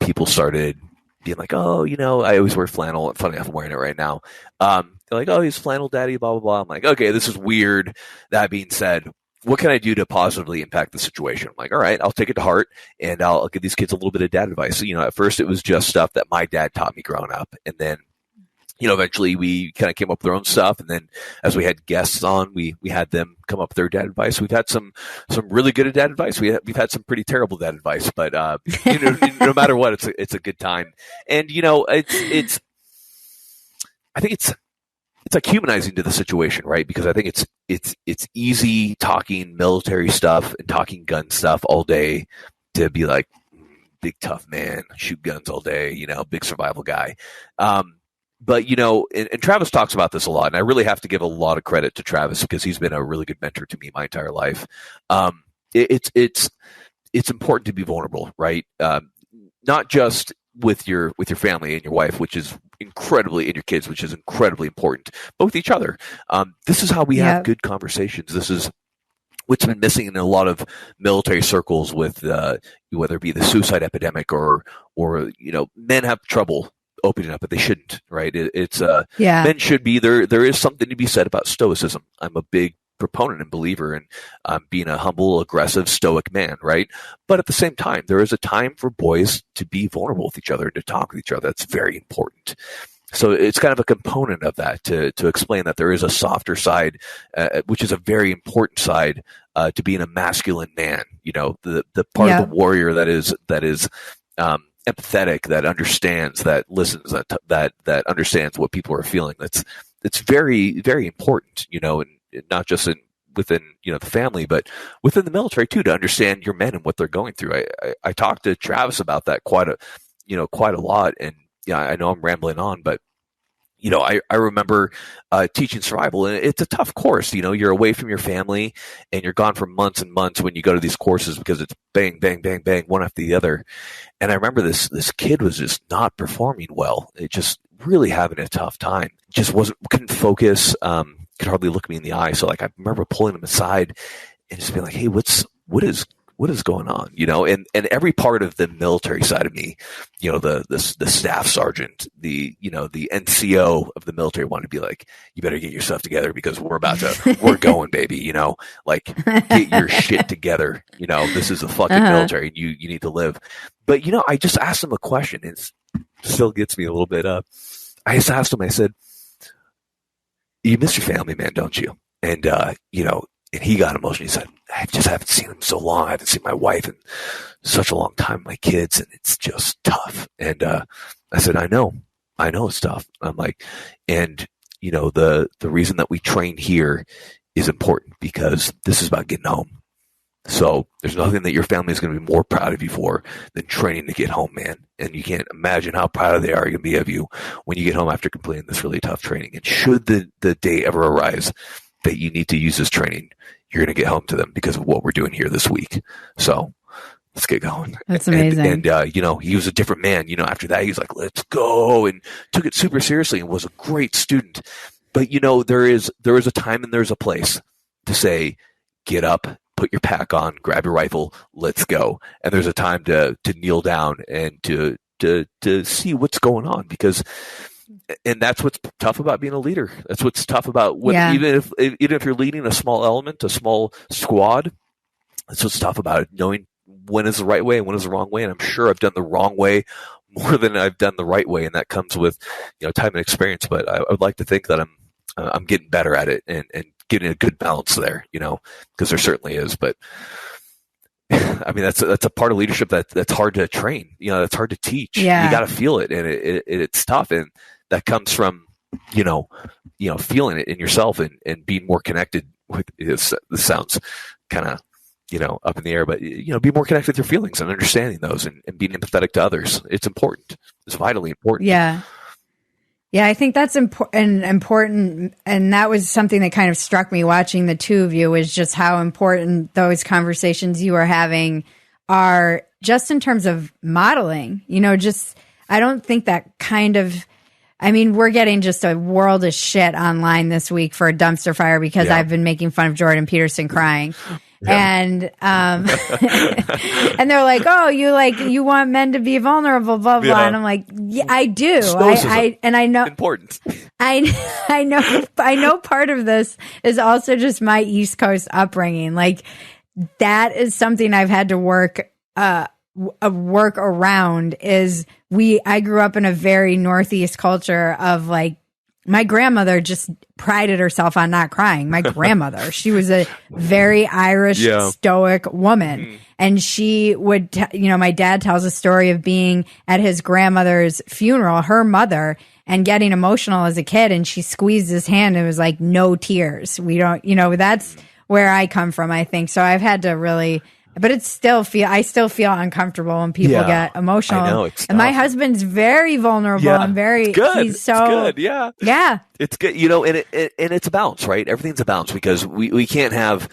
People started being like, oh, I always wear flannel. Funny enough, I'm wearing it right now. They're like, oh, he's flannel daddy, blah, blah, blah. I'm like, okay, this is weird. That being said, what can I do to positively impact the situation? I'm like, all right, I'll take it to heart, and I'll give these kids a little bit of dad advice. So, at first it was just stuff that my dad taught me growing up. And then, eventually we kind of came up with our own stuff. And then as we had guests on, we had them come up with their dad advice. We've had some really good dad advice. We've had some pretty terrible dad advice, but, no matter what, it's a good time. And, I think it's like humanizing to the situation, right? Because I think it's easy talking military stuff and talking gun stuff all day to be like, big tough man, shoot guns all day, big survival guy. But, and Travis talks about this a lot, and I really have to give a lot of credit to Travis because he's been a really good mentor to me my entire life. It's important to be vulnerable, right? Not just with your family and your wife, which is incredibly, and your kids, which is incredibly important, but with each other. This is how we have good conversations. This is what's been missing in a lot of military circles with whether it be the suicide epidemic or men have trouble opening up, but they shouldn't, right? Men should be there. There is something to be said about stoicism. I'm a big proponent and believer in being a humble, aggressive, stoic man, right? But at the same time, there is a time for boys to be vulnerable with each other and to talk with each other. That's very important. So it's kind of a component of that to explain that there is a softer side, which is a very important side to being a masculine man. You know, the part of the warrior that is empathetic, that understands, that listens, that understands what people are feeling. It's very, very important. You know, and not just within the family, but within the military too, to understand your men and what they're going through. I talked to Travis about that quite a lot, and yeah, I know I'm rambling on, but I remember teaching survival, and it's a tough course. You're away from your family, and you're gone for months and months when you go to these courses because it's bang, bang, bang, bang, one after the other. And I remember this kid was just not performing well. It just really having a tough time. Just couldn't focus. Could hardly look me in the eye. So I remember pulling him aside and just being like, "Hey, what is going on?" And every part of the military side of me, the staff sergeant, the NCO of the military wanted to be like, "You better get your stuff together because we're going, baby, get your shit together. This is the fucking military and you need to live." But, I just asked him a question. It still gets me a little bit up. I just asked him, I said, "You miss your family, man, don't you?" And, and he got emotional. He said, "I just haven't seen them so long. I haven't seen my wife in such a long time, my kids, and it's just tough." And I said, I know it's tough. I'm like, and the reason that we train here is important because this is about getting home. So there's nothing that your family is going to be more proud of you for than training to get home, man. And you can't imagine how proud they are going to be of you when you get home after completing this really tough training. And should the day ever arise that you need to use this training, you're going to get home to them because of what we're doing here this week. So let's get going. That's amazing. And he was a different man. After that, he was like, "Let's go," and took it super seriously and was a great student. But, there is a time and there's a place to say, get up, put your pack on, grab your rifle, let's go. And there's a time to kneel down and to see what's going on, because and that's what's tough about being a leader. That's what's tough about even if you're leading a small element, a small squad. That's what's tough about it, knowing when is the right way and when is the wrong way. And I'm sure I've done the wrong way more than I've done the right way, and that comes with time and experience. But I would like to think that I'm getting better at it and getting a good balance there, because there certainly is. But I mean, that's a part of leadership that's hard to train. That's hard to teach. Yeah. You got to feel it, and it's tough, and that comes from feeling it in yourself and being more connected with. This sounds kind of up in the air, but be more connected with your feelings and understanding those and being empathetic to others. It's important. It's vitally important. Yeah. Yeah, I think that's important. And that was something that kind of struck me watching the two of you, is just how important those conversations you are having are, just in terms of modeling. I don't think that we're getting just a world of shit online this week for a dumpster fire because I've been making fun of Jordan Peterson crying. Yeah. And and they're like, "Oh, you want men to be vulnerable, blah blah." Yeah. And I'm like, "Yeah, I do. I know important. I know part of this is also just my East Coast upbringing. Like, that is something I've had to work around. I grew up in a very Northeast culture of my grandmother just prided herself on not crying. My grandmother, she was a very Irish, stoic woman. Mm. And she would, my dad tells a story of being at his grandmother's funeral, her mother, and getting emotional as a kid. And she squeezed his hand and it was like, "No tears. We don't," that's where I come from, I think. So I've had to really, but I still feel uncomfortable when people get emotional. I know, and my husband's very vulnerable and very, he's so good. Yeah. Yeah. It's good. And it's a balance, right? Everything's a balance, because we can't have,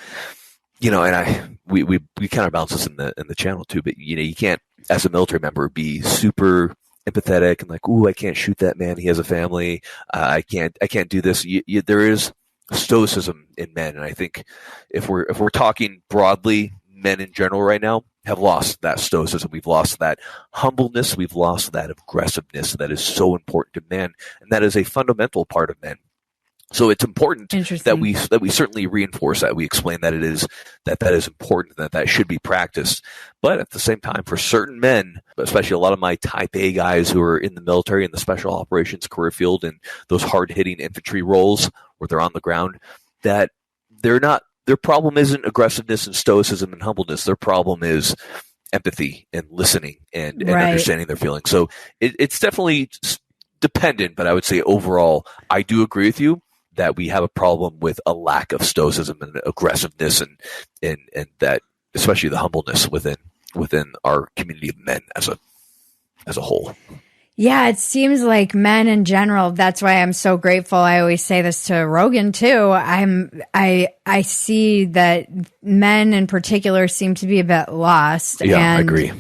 and we kind of balance this in the channel too, but you can't, as a military member, be super empathetic and like, "Ooh, I can't shoot that man. He has a family. I can't do this." There is stoicism in men. And I think if we're talking broadly, men in general right now have lost that stoicism. We've lost that humbleness. We've lost that aggressiveness that is so important to men. And that is a fundamental part of men. So it's important that Interesting. we certainly reinforce that. We explain that that is important, that should be practiced. But at the same time, for certain men, especially a lot of my type A guys who are in the military, in the special operations career field, and those hard hitting infantry roles where they're on the ground, that they're not. Their problem isn't aggressiveness and stoicism and humbleness. Their problem is empathy and listening and Right. understanding their feelings. So it's definitely dependent, but I would say overall, I do agree with you that we have a problem with a lack of stoicism and aggressiveness and that, especially the humbleness within our community of men as a whole. Yeah, it seems like men in general. That's why I'm so grateful. I always say this to Rogan too. I see that men in particular seem to be a bit lost. Yeah, and I agree.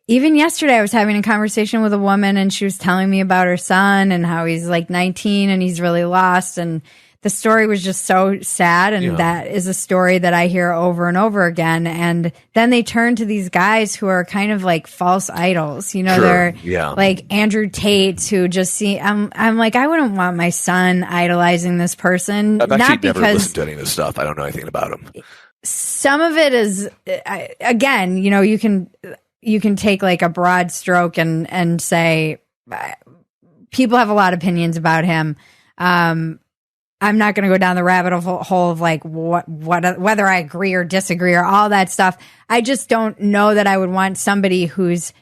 Even yesterday, I was having a conversation with a woman, and she was telling me about her son and how he's like 19 and he's really lost. And the story was just so sad. And that is a story that I hear over and over again. And then they turn to these guys who are kind of like false idols. You know, Sure. they're like Andrew Tate, who just see, I'm like, I wouldn't want my son idolizing this person. I've actually Not never because listened to any of this stuff. I don't know anything about him. some of it is, again, you know, you can take like a broad stroke and say people have a lot of opinions about him. I'm not going to go down the rabbit hole of like whether I agree or disagree or all that stuff. I just don't know that I would want somebody who's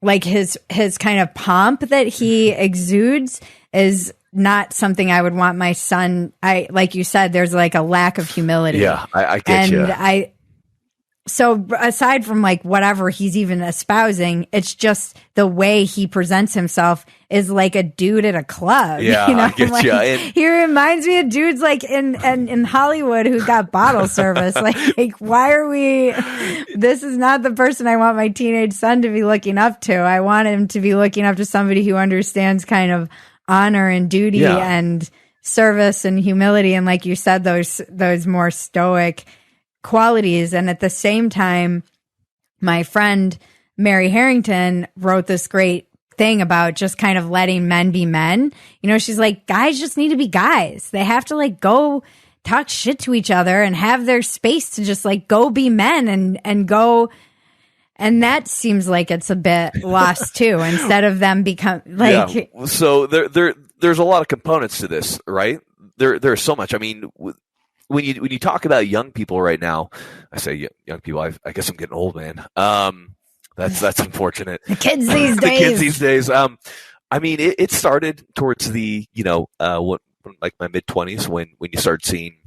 like his kind of pomp that he exudes is not something I would want my son. Like you said, there's like a lack of humility. Yeah, I get you. So aside from like whatever he's even espousing, it's just the way he presents himself is like a dude at a club. Yeah, you know? I get like, you. He reminds me of dudes like in Hollywood who got bottle service. Like, why are we? This is not the person I want my teenage son to be looking up to. I want him to be looking up to somebody who understands kind of honor and duty and service and humility. And like you said, those more stoic qualities. And at the same time, my friend Mary Harrington wrote this great thing about just kind of letting men be men. You know, she's like, guys just need to be guys. They have to like go talk shit to each other and have their space to just like go be men and go. And that seems like it's a bit lost too, instead of them become like. Yeah. So there's a lot of components to this, right? There's so much. I mean, when you talk about young people right now, I say young people. I guess I'm getting old, man. That's unfortunate. The kids these days. The kids these days. I mean, it started towards the like my mid-20s when you start seeing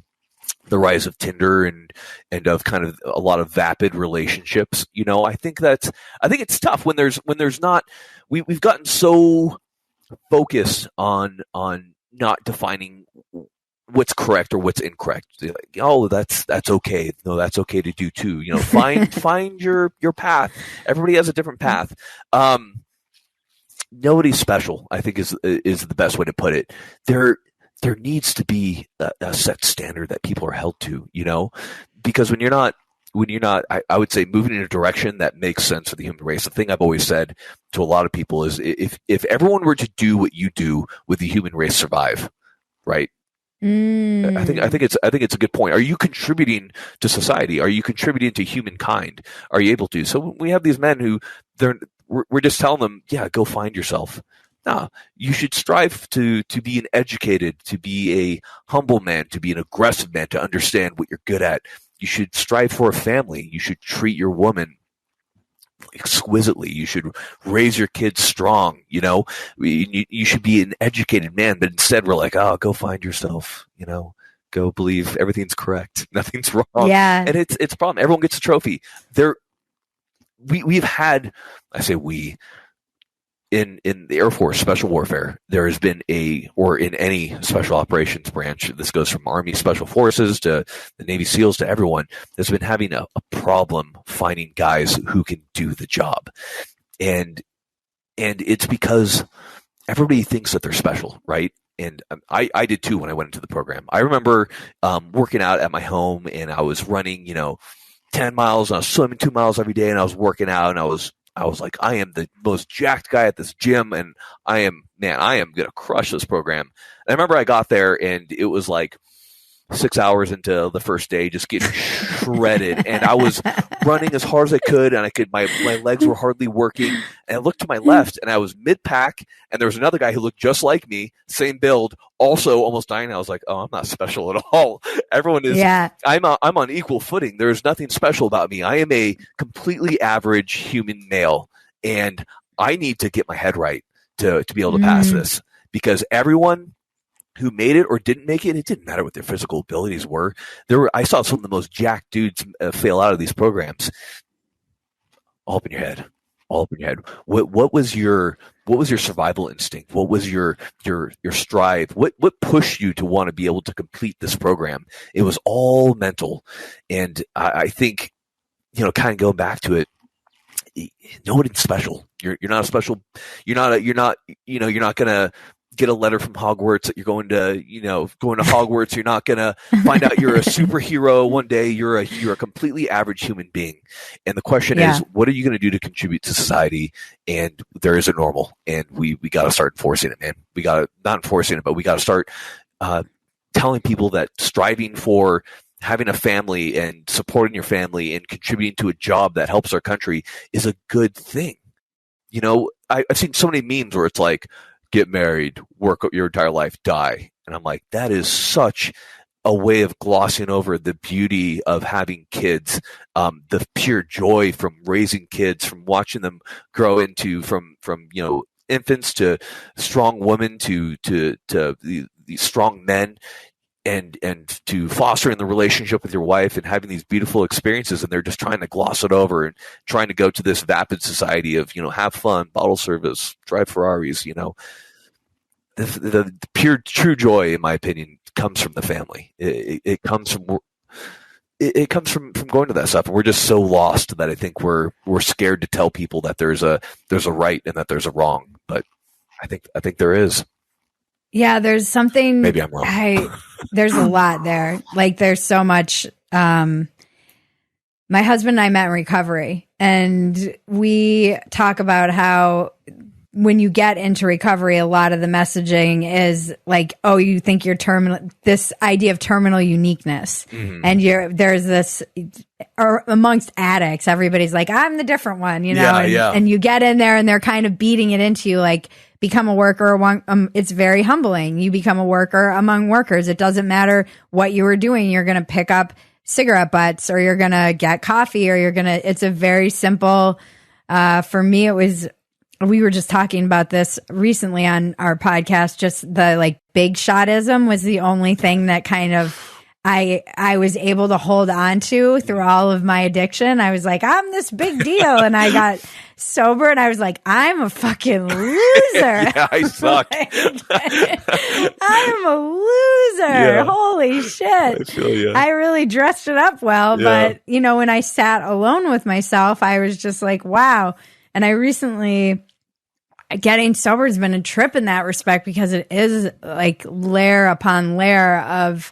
the rise of Tinder and of kind of a lot of vapid relationships. You know, I think it's tough when there's not. We've gotten so focused on not defining what's correct or what's incorrect. Like, oh, that's okay. No, that's okay to do too. You know, find your path. Everybody has a different path. Nobody's special, I think is the best way to put it. There needs to be a set standard that people are held to, you know, because when you're not, I would say moving in a direction that makes sense for the human race. The thing I've always said to a lot of people is if everyone were to do what you do, would the human race survive? Right? I think it's a good point. Are you contributing to society? Are you contributing to humankind? Are you able to? So we have these men who we're just telling them, yeah, go find yourself. No, you should strive to be an educated, to be a humble man, to be an aggressive man, to understand what you're good at. You should strive for a family. You should treat your woman exquisitely. You should raise your kids strong. You know, you should be an educated man, but instead we're like, oh, go find yourself. You know, go believe everything's correct, nothing's wrong. Yeah, and it's a problem. Everyone gets a trophy. We've had, I say we. In the Air Force Special Warfare, there has been or in any special operations branch, this goes from Army Special Forces to the Navy SEALs to everyone, has been having a problem finding guys who can do the job. And it's because everybody thinks that they're special, right? And I did too when I went into the program. I remember working out at my home, and I was running, 10 miles, and I was swimming 2 miles every day, and I was working out, and I was like, I am the most jacked guy at this gym, and I am going to crush this program. I remember I got there and it was like 6 hours into the first day, just getting shredded. And I was running as hard as I could, and my legs were hardly working. And I looked to my left, and I was mid-pack, and there was another guy who looked just like me, same build, also almost dying. I was like, oh, I'm not special at all. Everyone is. Yeah. I'm on equal footing. There's nothing special about me. I am a completely average human male, and I need to get my head right to be able to pass this, because everyone who made it or didn't make it, it didn't matter what their physical abilities were. I saw some of the most jacked dudes fail out of these programs. All up in your head. What was your survival instinct? What was your strive? What pushed you to want to be able to complete this program? It was all mental. And I think, kind of going back to it, nobody's special. You're not a special. You're not gonna get a letter from Hogwarts that you're going to Hogwarts. You're not going to find out you're a superhero one day. You're a completely average human being. And the question is, what are you going to do to contribute to society? And there is a normal, and we got to start enforcing it, man. We got to not enforcing it, but we got to start telling people that striving for having a family and supporting your family and contributing to a job that helps our country is a good thing. I've seen so many memes where it's like, get married, work your entire life, die. And I'm like, that is such a way of glossing over the beauty of having kids, the pure joy from raising kids, from watching them grow into from infants to strong women to the strong men, and to fostering the relationship with your wife and having these beautiful experiences. And they're just trying to gloss it over and trying to go to this vapid society of, have fun, bottle service, drive Ferraris, the pure true joy, in my opinion, comes from the family. It comes from going to that stuff. And we're just so lost that I think we're scared to tell people that there's a right and that there's a wrong. But I think there is. Yeah, there's something. Maybe I'm wrong. There's a lot there. Like, there's so much. My husband and I met in recovery, and we talk about how when you get into recovery, a lot of the messaging is like, oh, you think you're terminal, this idea of terminal uniqueness. Mm-hmm. And there's this, or amongst addicts, everybody's like, I'm the different one, and you get in there and they're kind of beating it into you, like, become a worker. It's very humbling. You become a worker among workers. It doesn't matter what you were doing. You're going to pick up cigarette butts, or you're going to get coffee, or it's a very simple, for me, we were just talking about this recently on our podcast. Just the like big shotism was the only thing that kind of I was able to hold on to through all of my addiction. I was like, I'm this big deal. And I got sober and I was like, I'm a fucking loser. Yeah, I suck. I'm a loser. Yeah. Holy shit. I feel you. I really dressed it up well. Yeah. But, when I sat alone with myself, I was just like, wow. And I recently, getting sober has been a trip in that respect, because it is like layer upon layer of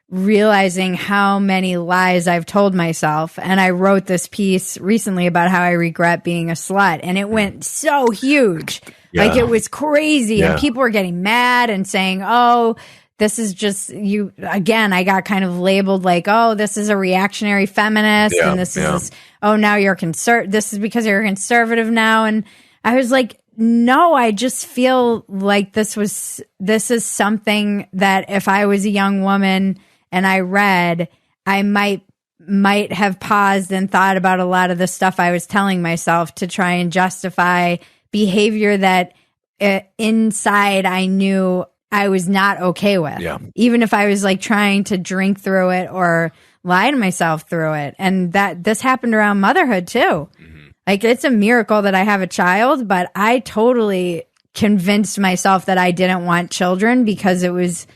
realizing how many lies I've told myself. And I wrote this piece recently about how I regret being a slut, and it went so huge. Yeah. Like, it was crazy. Yeah. And people were getting mad and saying, oh, this is just you. Again, I got kind of labeled like, oh, this is a reactionary feminist. Yeah. And this is, oh, now you're this is because you're conservative now. And I was like, no, I just feel like this is something that if I was a young woman and I read, I might have paused and thought about a lot of the stuff I was telling myself to try and justify behavior that inside I knew I was not okay with. Yeah. Even if I was like trying to drink through it or lie to myself through it. And this happened around motherhood too. Mm-hmm. Like, it's a miracle that I have a child, but I totally convinced myself that I didn't want children because it was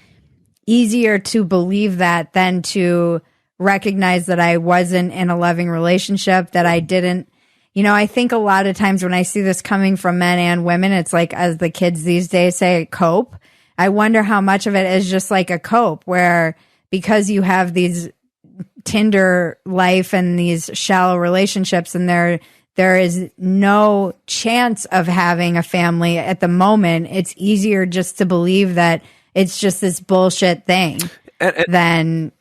easier to believe that than to recognize that I wasn't in a loving relationship, that I didn't, I think a lot of times when I see this coming from men and women, it's like, as the kids these days say, cope. I wonder how much of it is just like a cope, where because you have these Tinder life and these shallow relationships, and there is no chance of having a family at the moment, it's easier just to believe that it's just this bullshit thing, then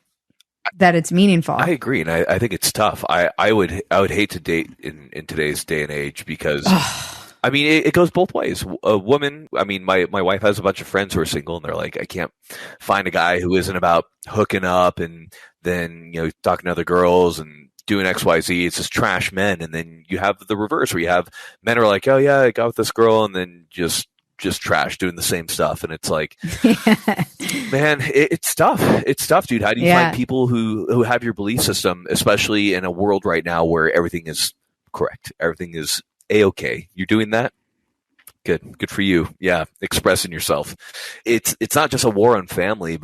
that it's meaningful. I agree, and I think it's tough. I would hate to date in today's day and age because I mean it goes both ways. A woman, I mean my wife has a bunch of friends who are single, and they're like, I can't find a guy who isn't about hooking up and then talking to other girls and doing XYZ. It's just trash men. And then you have the reverse where you have men who are like, oh yeah, I got with this girl, and then just trash doing the same stuff. And it's like, man, it's tough. It's tough, dude. How do you find people who have your belief system, especially in a world right now where everything is correct? Everything is A-okay. You're doing that? Good for you. Yeah. Expressing yourself. It's not just a war on family,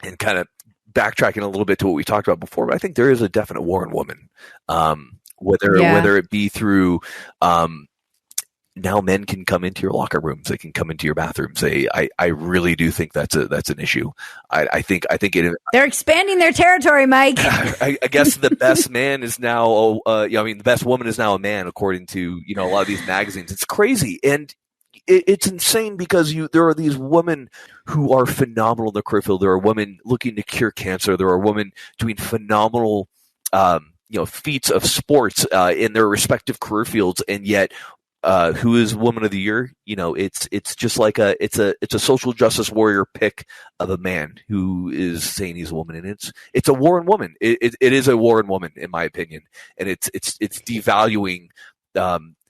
and kind of backtracking a little bit to what we talked about before, but I think there is a definite war on women. Whether it be through, now men can come into your locker rooms. They can come into your bathrooms. I really do think that's an issue. I think they're expanding their territory, Mike. I guess the best man is now, the best woman is now a man, according to, a lot of these magazines. It's crazy. And it's insane because there are these women who are phenomenal in the career field. There are women looking to cure cancer. There are women doing phenomenal, feats of sports, in their respective career fields. And yet, who is Woman of the Year? It's just like it's a social justice warrior pick of a man who is saying he's a woman, and it's a war on woman. It is a war on woman, in my opinion, and it's devaluing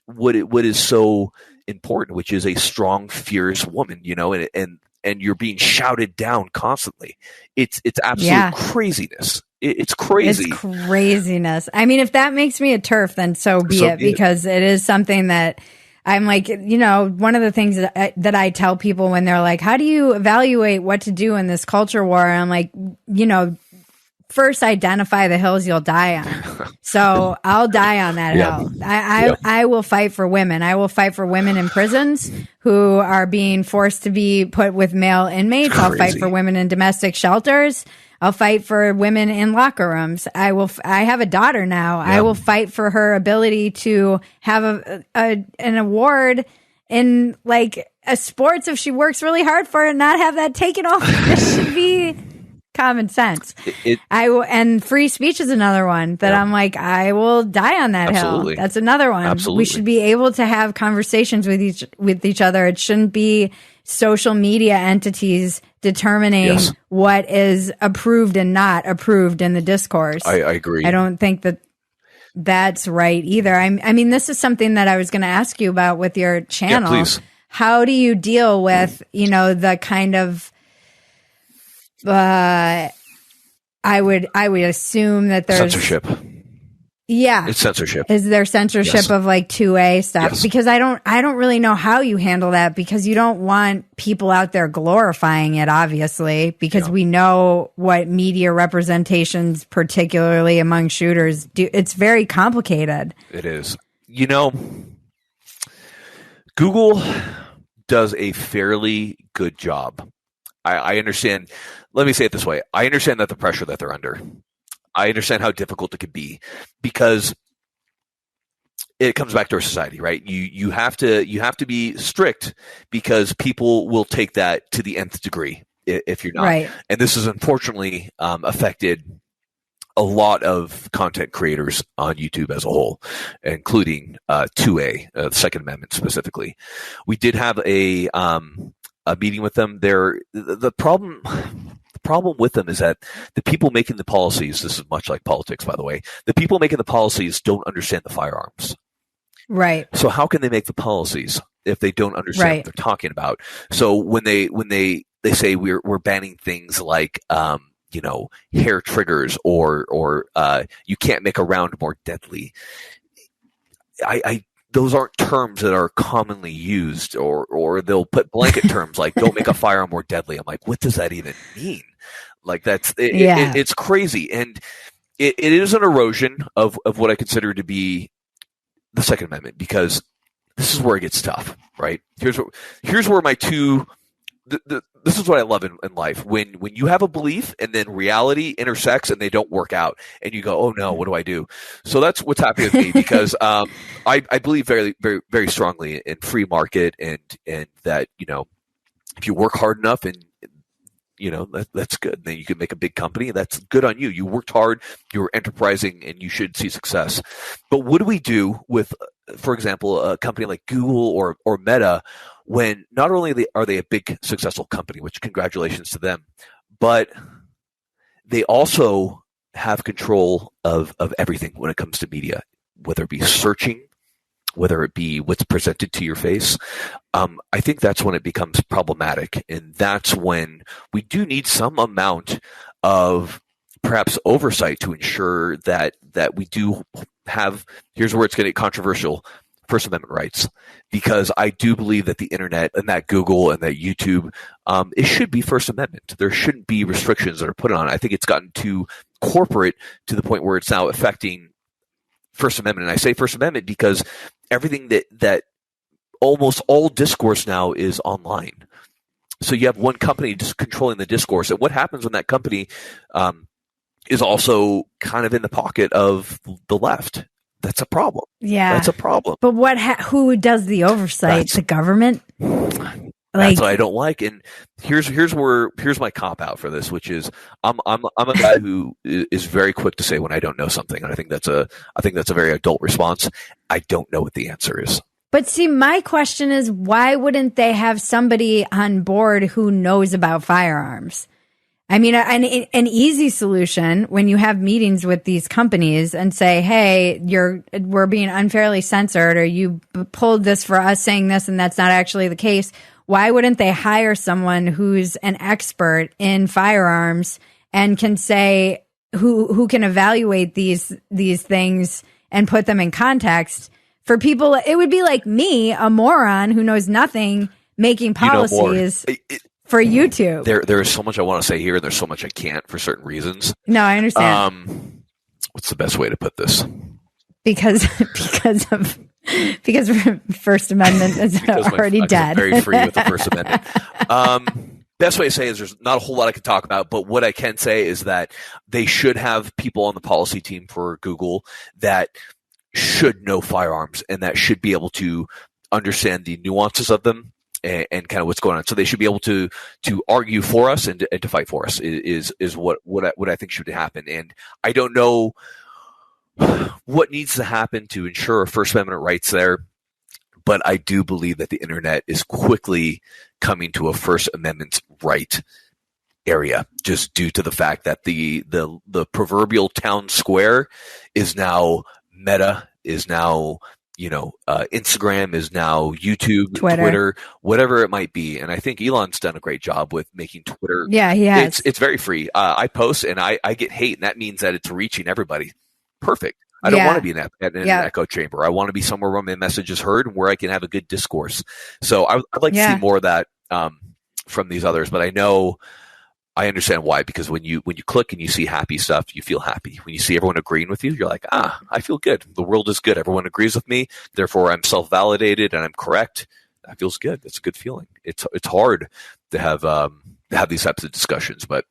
what is so important, which is a strong, fierce woman. And you're being shouted down constantly. It's absolute craziness. It's crazy. It's craziness. I mean, if that makes me a TERF, then so be it, because it is something that I'm like, one of the things that I tell people when they're like, how do you evaluate what to do in this culture war? And I'm like, first identify the hills you'll die on. So I'll die on that hill. I will fight for women. I will fight for women in prisons who are being forced to be put with male inmates. I'll fight for women in domestic shelters. I'll fight for women in locker rooms. I have a daughter now. I will fight for her ability to have an award in like a sports if she works really hard for it and not have that taken off. This should be common sense. And free speech is another one that I'm like, I will die on that hill. That's another one. Absolutely. We should be able to have conversations with each other. It shouldn't be social media entities determining what is approved and not approved in the discourse. I agree. I don't think that's right either. I mean, this is something that I was going to ask you about with your channel. Yeah, please. How do you deal with, the kind of, I would assume that there's censorship. Yeah. It's censorship. Is there censorship of like 2A stuff? Yes. Because I don't really know how you handle that, because you don't want people out there glorifying it, obviously, because we know what media representations, particularly among shooters, do. It's very complicated. It is. Google does a fairly good job. I understand. Let me say it this way. I understand that the pressure that they're under. I understand how difficult it could be, because it comes back to our society, right? You have to be strict, because people will take that to the nth degree if you're not. Right. And this has unfortunately affected a lot of content creators on YouTube as a whole, including 2A, the Second Amendment specifically. We did have a meeting with them. The problem with them is that the people making the policies, this is much like politics, by the way, the people making the policies don't understand the firearms. Right. So how can they make the policies if they don't understand what they're talking about? So when they say we're banning things like hair triggers or you can't make a round more deadly, those aren't terms that are commonly used, or they'll put blanket terms like don't make a firearm more deadly. I'm like, what does that even mean? Like it's crazy. And it is an erosion of what I consider to be the Second Amendment, because this is where it gets tough, right? Here's where my two, this is what I love in life. When you have a belief and then reality intersects and they don't work out, and you go, oh no, what do I do? So that's what's happening with me, because I believe very, very, very strongly in free market, and that, if you work hard enough and that's good. Then you can make a big company. That's good on you. You worked hard, you were enterprising, and you should see success. But what do we do with, for example, a company like Google or Meta, when not only are they a big successful company, which congratulations to them, but they also have control of everything when it comes to media, whether it be searching, whether it be what's presented to your face. I think that's when it becomes problematic. And that's when we do need some amount of perhaps oversight to ensure that we do have, here's where it's going to get controversial, First Amendment rights. Because I do believe that the internet and that Google and that YouTube, it should be First Amendment. There shouldn't be restrictions that are put on it. I think it's gotten too corporate to the point where it's now affecting First Amendment. And I say First Amendment because everything that almost all discourse now is online. So you have one company just controlling the discourse. And what happens when that company is also kind of in the pocket of the left? That's a problem. Yeah. That's a problem. But who does the oversight? The government? That's what I don't like. And here's my cop out for this, which is I'm a guy who is very quick to say when I don't know something, and I think that's a very adult response. I don't know what the answer is. But see, my question is, why wouldn't they have somebody on board who knows about firearms? I mean, an easy solution when you have meetings with these companies and say, hey, we're being unfairly censored, or you pulled this for us saying this and that's not actually the case. Why wouldn't they hire someone who's an expert in firearms and can say who can evaluate these things and put them in context for people? It would be like me, a moron who knows nothing, making policies for YouTube. There is so much I want to say here, and there's so much I can't for certain reasons. No, I understand. What's the best way to put this? Because First Amendment is already dead. I'm very free with the First Amendment. Best way to say is there's not a whole lot I can talk about, but what I can say is that they should have people on the policy team for Google that should know firearms and that should be able to understand the nuances of them and kind of what's going on. So they should be able to argue for us and to fight for us is what I think should happen. And I don't know what needs to happen to ensure First Amendment rights there, but I do believe that the internet is quickly coming to a First Amendment right area, just due to the fact that the proverbial town square is now Meta, is now Instagram, is now YouTube, Twitter, whatever it might be. And I think Elon's done a great job with making Twitter. Yeah, he has. It's very free. I post and I get hate, and that means that it's reaching everybody. Perfect. I don't want to be in an echo chamber. I want to be somewhere where my message is heard and where I can have a good discourse. So I'd like to see more of that from these others. But I understand why, because when you click and you see happy stuff, you feel happy. When you see everyone agreeing with you, you're like, I feel good. The world is good. Everyone agrees with me. Therefore, I'm self-validated and I'm correct. That feels good. It's a good feeling. It's hard to have these types of discussions, but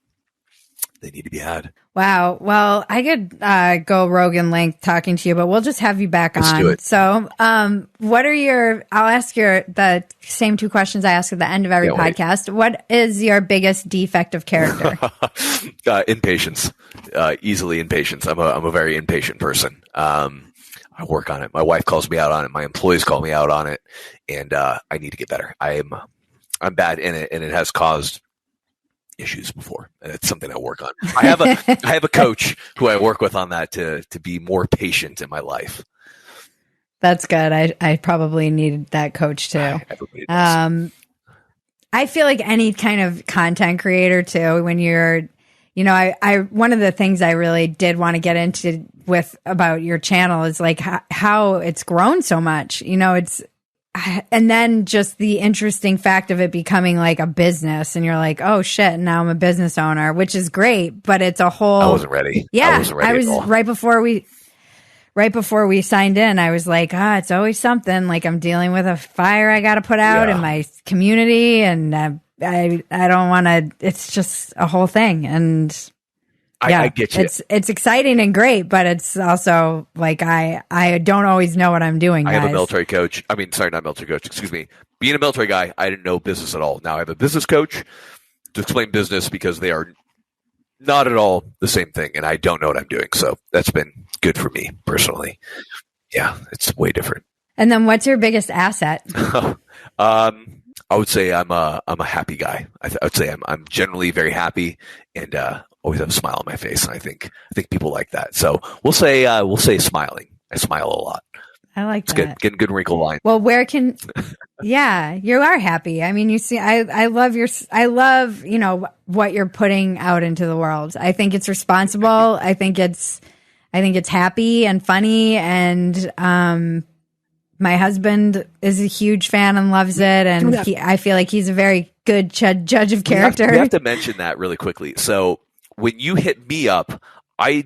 they need to be had. Wow. Well, I could go rogue in length talking to you, but we'll just have you back on. Let's do it. So, I'll ask the same two questions I ask at the end of every podcast. What is your biggest defect of character? Impatience. Easily impatience. I'm a very impatient person. I work on it. My wife calls me out on it. My employees call me out on it, and I need to get better. I'm bad in it, and it has caused issues before. It's something I work on. I have a coach who I work with on that to be more patient in my life. That's good. I probably needed that coach too. I feel like any kind of content creator too, when you're, I one of the things I really did want to get into with about your channel is like how it's grown so much, and then just the interesting fact of it becoming like a business, and you're like, oh shit, now I'm a business owner, which is great, but it's a whole. I wasn't ready. Yeah, I was right before we signed in. I was like, it's always something. Like I'm dealing with a fire I got to put out in my community, and I don't want to. It's just a whole thing, and. I get you. It's exciting and great, but it's also like I don't always know what I'm doing, guys. I have a military coach. Not military coach. Excuse me. Being a military guy, I didn't know business at all. Now I have a business coach to explain business because they are not at all the same thing, and I don't know what I'm doing. So that's been good for me personally. Yeah, it's way different. And then what's your biggest asset? I would say I'm a happy guy. I would say I'm generally very happy and always have a smile on my face. And I think people like that. So we'll say smiling. I smile a lot. I like it's that. Good. Getting good wrinkle line. Well, yeah, you are happy. I mean, you see, I love what you're putting out into the world. I think it's responsible. I think it's happy and funny. And, my husband is a huge fan and loves it. And I feel like he's a very good judge of character. We have to mention that really quickly. So when you hit me up, I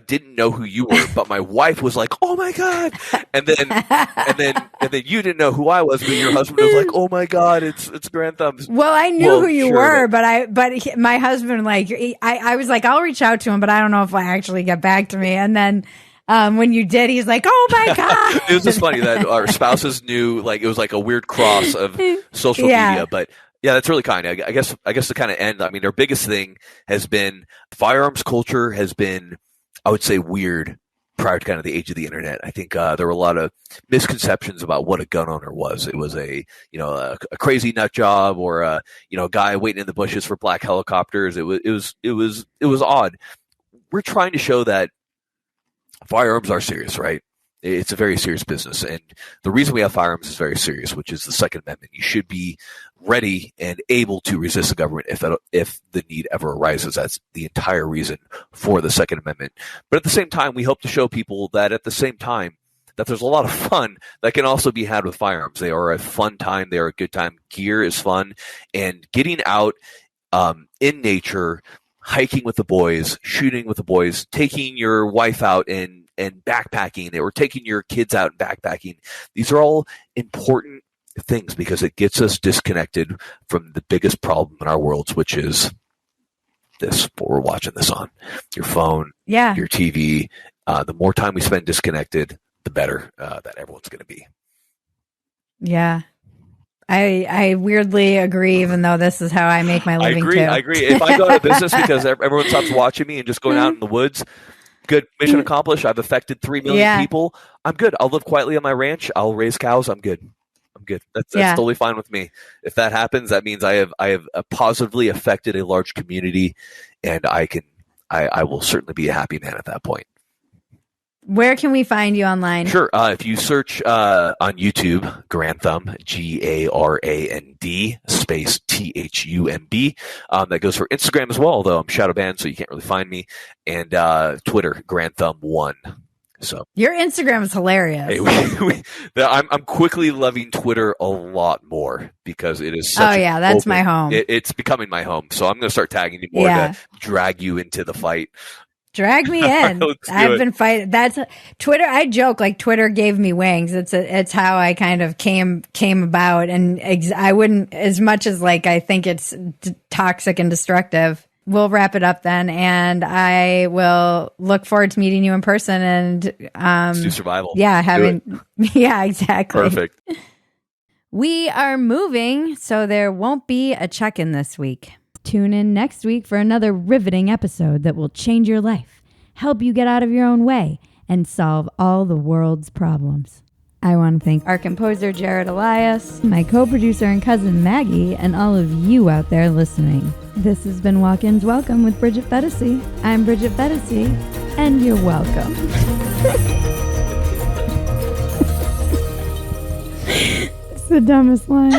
didn't know who you were, but my wife was like, "Oh my God!" And then you didn't know who I was, but your husband was like, "Oh my God, it's Grand Thumbs." Well, I knew who you were, but my husband, I was like, I'll reach out to him, but I don't know if he'll actually get back to me. And then when you did, he's like, "Oh my God!" It was just funny that our spouses knew, like it was like a weird cross of social media, but. Yeah, that's really kind. I guess to kind of end, I mean, our biggest thing has been firearms culture has been, I would say, weird prior to kind of the age of the internet. I think there were a lot of misconceptions about what a gun owner was. It was a crazy nut job or a guy waiting in the bushes for black helicopters. It was odd. We're trying to show that firearms are serious, right? It's a very serious business, and the reason we have firearms is very serious, which is the Second Amendment. You should be ready and able to resist the government if the need ever arises. That's the entire reason for the Second Amendment. But at the same time, we hope to show people that at the same time that there's a lot of fun that can also be had with firearms. They are a fun time. They are a good time. Gear is fun, and getting out in nature, hiking with the boys, shooting with the boys, taking your wife out and backpacking, or taking your kids out and backpacking. These are all important things because it gets us disconnected from the biggest problem in our worlds, which is this, what we're watching this on. Your phone, your TV. The more time we spend disconnected, the better that everyone's going to be. Yeah. I weirdly agree, even though this is how I make my living too. I agree. If I go out of business because everyone stops watching me and just going out in the woods, good, mission accomplished. I've affected 3 million people. I'm good. I'll live quietly on my ranch. I'll raise cows. I'm good. That's totally fine with me. If that happens, that means I have positively affected a large community, and I will certainly be a happy man at that point. Where can we find you online? Sure. If you search on YouTube, Grantham, Garand space THUMB. That goes for Instagram as well, although I'm shadow banned, so you can't really find me. And Twitter, Grantham1. So your Instagram is hilarious. I'm quickly loving Twitter a lot more because it is such that's my home. It's becoming my home. So I'm going to start tagging you more to drag you into the fight. Drag me in. I've been fighting. That's Twitter. I joke like Twitter gave me wings. It's how I kind of came about, and I wouldn't, as much as like I think it's toxic and destructive. We'll wrap it up then, and I will look forward to meeting you in person. And let's do survival. Yeah, yeah, exactly. Perfect. We are moving, so there won't be a check-in this week. Tune in next week for another riveting episode that will change your life, help you get out of your own way, and solve all the world's problems. I want to thank our composer, Jared Elias, my co-producer and cousin, Maggie, and all of you out there listening. This has been Walk-Ins Welcome with Bridget Phetasy. I'm Bridget Phetasy, and you're welcome. It's the dumbest line.